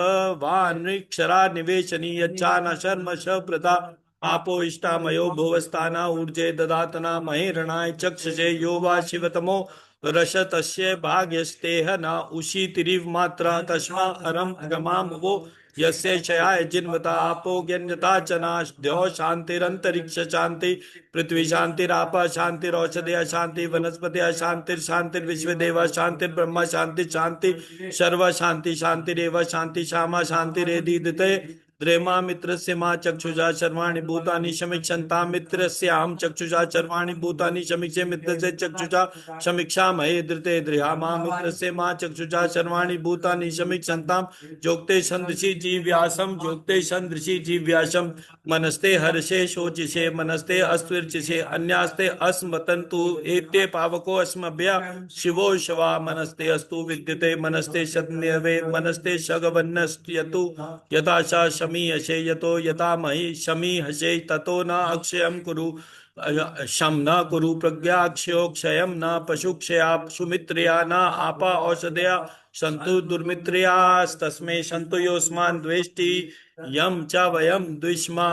वान्क्षरा निवेशनी यच्चा न शर्म श प्रता आपो इष्टामयो भुवस्थाना ऊर्जे ददातना महेरणाय चक्षुषे यो वा शिवतमो रशतस्य भाग्यस्तेह न उशीतिरिव मात्रा तस्मा अरम अगमाम वो यस्य क्षयाय जिन्वता आपो ज्ञन्यता चनाद्यो शांतिरंतरिक्ष शांति पृथ्वी शांतिराप शांतिरौषधय शांति वनस्पति शांतिर्विश्वदेवा शांतिर्ब्रह्मा शांति शांति सर्व शांति शांतिरेव शांति श्यामा शांतिरेदिदते द्रेमा मित्रस्य मा चक्षुषा सर्वाणि भूतानि समीक्षन्तां मित्रस्याहं चक्षुषा सर्वाणि भूतानि समीक्षे मित्रस्य चक्षुषा समीक्षामहे धृते दृहामा मित्रस्य मा चक्षुषा सर्वाणि भूतानि समीक्षन्तां जोक्ते सन्दृशि जीव्यासं जोक्ते सन्दृशि जीव्यासं मनस्ते हर्षे शोचिषे मनस्ते अस्विर्चिषे अन्यास्ते अस्मतन्तु एते पावको अस्मभ्य शिवो शवा मनस्ते अस्तु विद्यते मनस्ते शतन्यवे मनस्ते शगवन्नस्त्यतु यथा शमी हसे यतो यथा मही शमी हसे ततो न अक्षयं कुरु शम न कुरु प्रज्ञा क्षयो क्षयम न पशुक्षया सुमित्रया न आपा औषधया सन्तु दुर्मित्रयास्तस्मै सन्तु योऽस्मान् द्वेष्टि यं च वयं द्विष्मा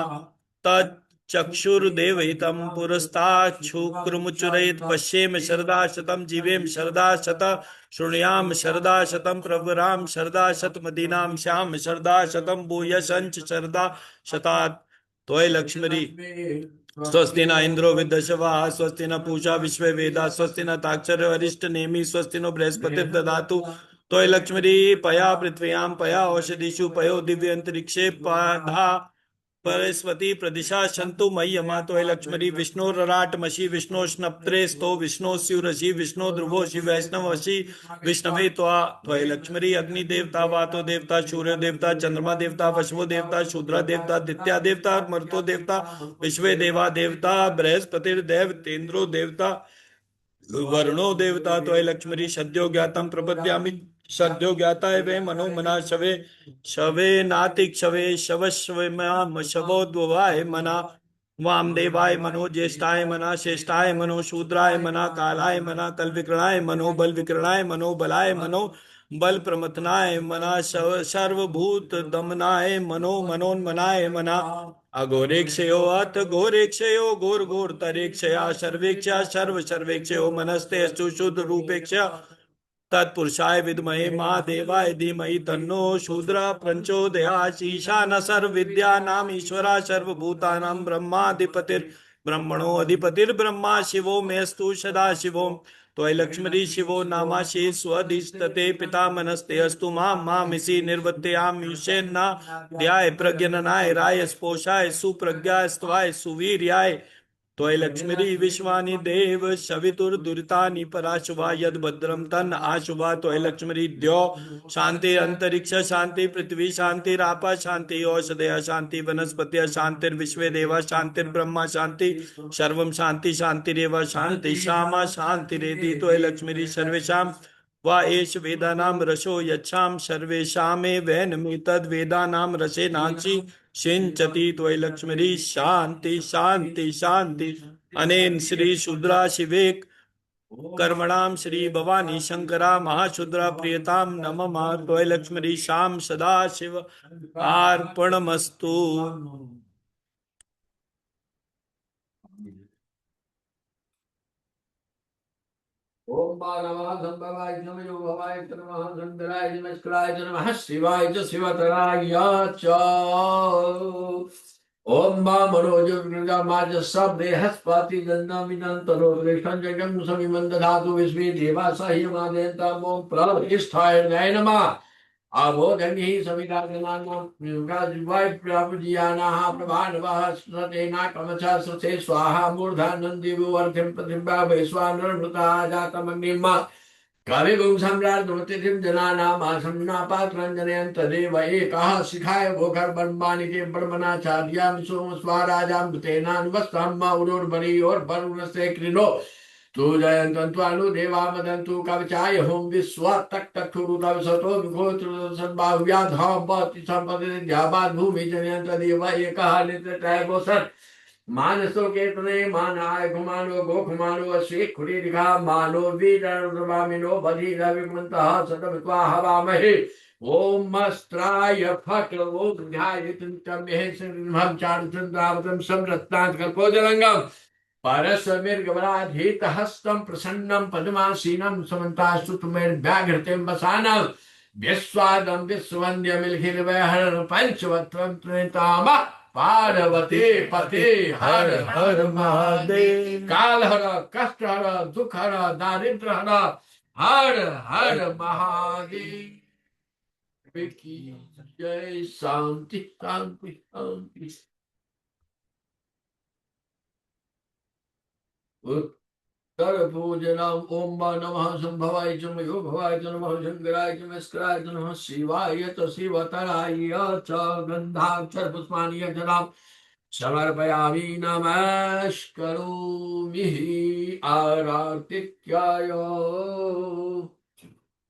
तच्चक्षुर्देवहितं पुरस्ताच्छुक्रमुच्चरयेत् पश्येम शरदा शतं जीवेम शरदा शतं शृणुयाम शरदा शतं प्रवराम शरदा शतमदीनां श्याम शरदा शतं भूयसञ्च शरदा शतात् त्वयि लक्ष्मी स्वस्ति न इंद्रो विदशवा स्वस्ति न पूषा विश्व वेदा स्वस्ति न ताक्षर अरिष्ट नेमि स्वस्ति नो बृहस्पति ददातु तोय लक्ष्मी पया पृथ्व्यां पया औषधिषु पयो दिव्य अंतरिक्षे पाधा परस्वती प्रदिशा शंतु मय्यमा तोय लक्ष्मी विष्णुरराटमसि विष्णोष्णप्त्रे स्तो विष्णोस्युरसि विष्णु ध्रुवोषि वैष्णवसि विष्णवे त्वय लक्ष्मी अग्नि देवता वातो देवता सूर्य देवता चंद्रमा देवता वशवो देवता शूद्रा देवता दित्या देवता मरुतो देवता विश्वे देवा देवता बृहस्पतिर्देव तेन्द्रो देवता वर्णो देवता त्वय लक्ष्मी सद्यो ज्ञातम प्रपद्यामि सद्यो ज्ञाता वे मनो मना शवे शवे नातिक शवे शवस्वम शवोद्भवाय मना वाम देवाय मनो ज्येष्ठाय मना श्रेष्ठाय मनो शूद्राय मना कालाय मना कल विक्रणाय मनो बल विक्रणाय मनो बलाय मनो बल प्रमथनाय मना सर्वभूत दमनाय मनो मनोन्मनाय मना अघोरेक्षयो अथ घोरेक्षयो घोर घोर तरेक्षया सर्वेक्षा सर्व सर्वेक्षयो मनस्ते अस्तु शुद्ध रूपेक्ष तत्पुरुषाय विद्महे महादेवाय धीमहि तन्नो शूद्र प्रचोदयात् ईशान सर्व विद्या नाम ईश्वरा सर्वभूतानां ब्रह्माधिपतिर् ब्रह्मणो अधिपतिर्ब्रह्मा शिवो मेस्तु सदा शिवो त्वयि लक्ष्मी शिवो नामाशि स्वधिष्ठते पिता मनस्ते अस्तु मामिषि निर्वत्यायुषे न ध्याय प्रज्ञननाय राय स्पोषाय सुप्रज्ञा स्तवाय सुवीर्याय त्वयि लक्ष्मी विश्वानि देव सवितुर्दुरितानि पराशुभा यद भद्रम तन आशुभा त्वयि लक्ष्मी द्यो शांति अंतरिक्ष शांति पृथ्वी शांति रापा शांति औषधय शांति वनस्पति शांतिर्विश्वे देवा शांतिर्ब्रह्मा शांति सर्वं शांति शांतिरेव शांति श्यामा शांतिरेधि त्वयि लक्ष्मी सर्वेषां वा एष वेदानां रसो यच्छाम सर्वेषामे वैनमि तद वेदानां रसेनांसि सिंचति त्वयि लक्ष्मी शांति शांति शांति अनेन श्री शूद्रा शिवेक कर्मणाम श्री भवानी शंकरा महाशूद्रा प्रियतां नमः त्वयि लक्ष्मी शाम सदा शिव अर्पणमस्तु। ओम नमः संभवाय नमः योगवाय नमः सुंदराय नमस्काराय नमः शिवाय च शिवतराय च ओम मनोजग्रजा माज सब बृहस्पति जन्नामिनंतरो रेषंजगं समिमंदधातु विश्वे देवा सह्यमादेन्ता मों प्रतिष्ठाय नमः अबोधन्हि सविताजनानां प्रभुजियानाः प्रभानवः स्नतेना कमचा सुते स्वाहा मूर्धानन्दिवुवर्धिं प्रतिम्बा वैश्वानरमृता जातमग्निम् कविगुं सम्राट दुर्तिथिं जनानाम् आसन्नापात्रञ्जनयन् तदेव एकः शिखाय भोखर्बन्मानिके ब्रह्मणाचार्यां सोमस्वाराजां तेनानुवस्ताम् उरोर्बरीयोर्वरुणस्य कृणो तु जयन्तु देवा मदन्तु कवचाय होम विश्व तक तक्षुरुतव सतो विघोत्र सद्बाहुव्याधावति संपदे ध्याबाद भूमि जनयन्त देव एकः नित्यतय गोसर मानसो केतने मानाय घुमानो गो घुमानो अश्वे खुरीरिघा मानो वीरवामिनो बधि रविमन्तः सतमित्वा हवामहे ओम मस्त्राय फक्र ओम ध्यायितं मेह सिंहं चारुचन्द्रावतं संरत्नात् कल्पोजलंगम परसमिर्गमराधीत हस्तं प्रसन्नं पद्मासीनं समन्तास्तुतमेर्व्याघ्रतिं वसानं विश्वादं विश्ववन्द्यमिलखिलवहर पंचवक्त्रं त्रितामः पार्वती पते हर हर महादेव काल हर कष्ट हर दुख हर दारिद्र हर हर महादेव की जय। शांति शांति शांति। उत्तर पूजनम ओम नमः संभवाय च मयो भवाय च नमः शंकराय च मस्कराय च नमः शिवाय च शिवतराय च गंधाक्षर पुष्पाणि जलाम समर्पयामि नमस्करोमि आरातिक्याय।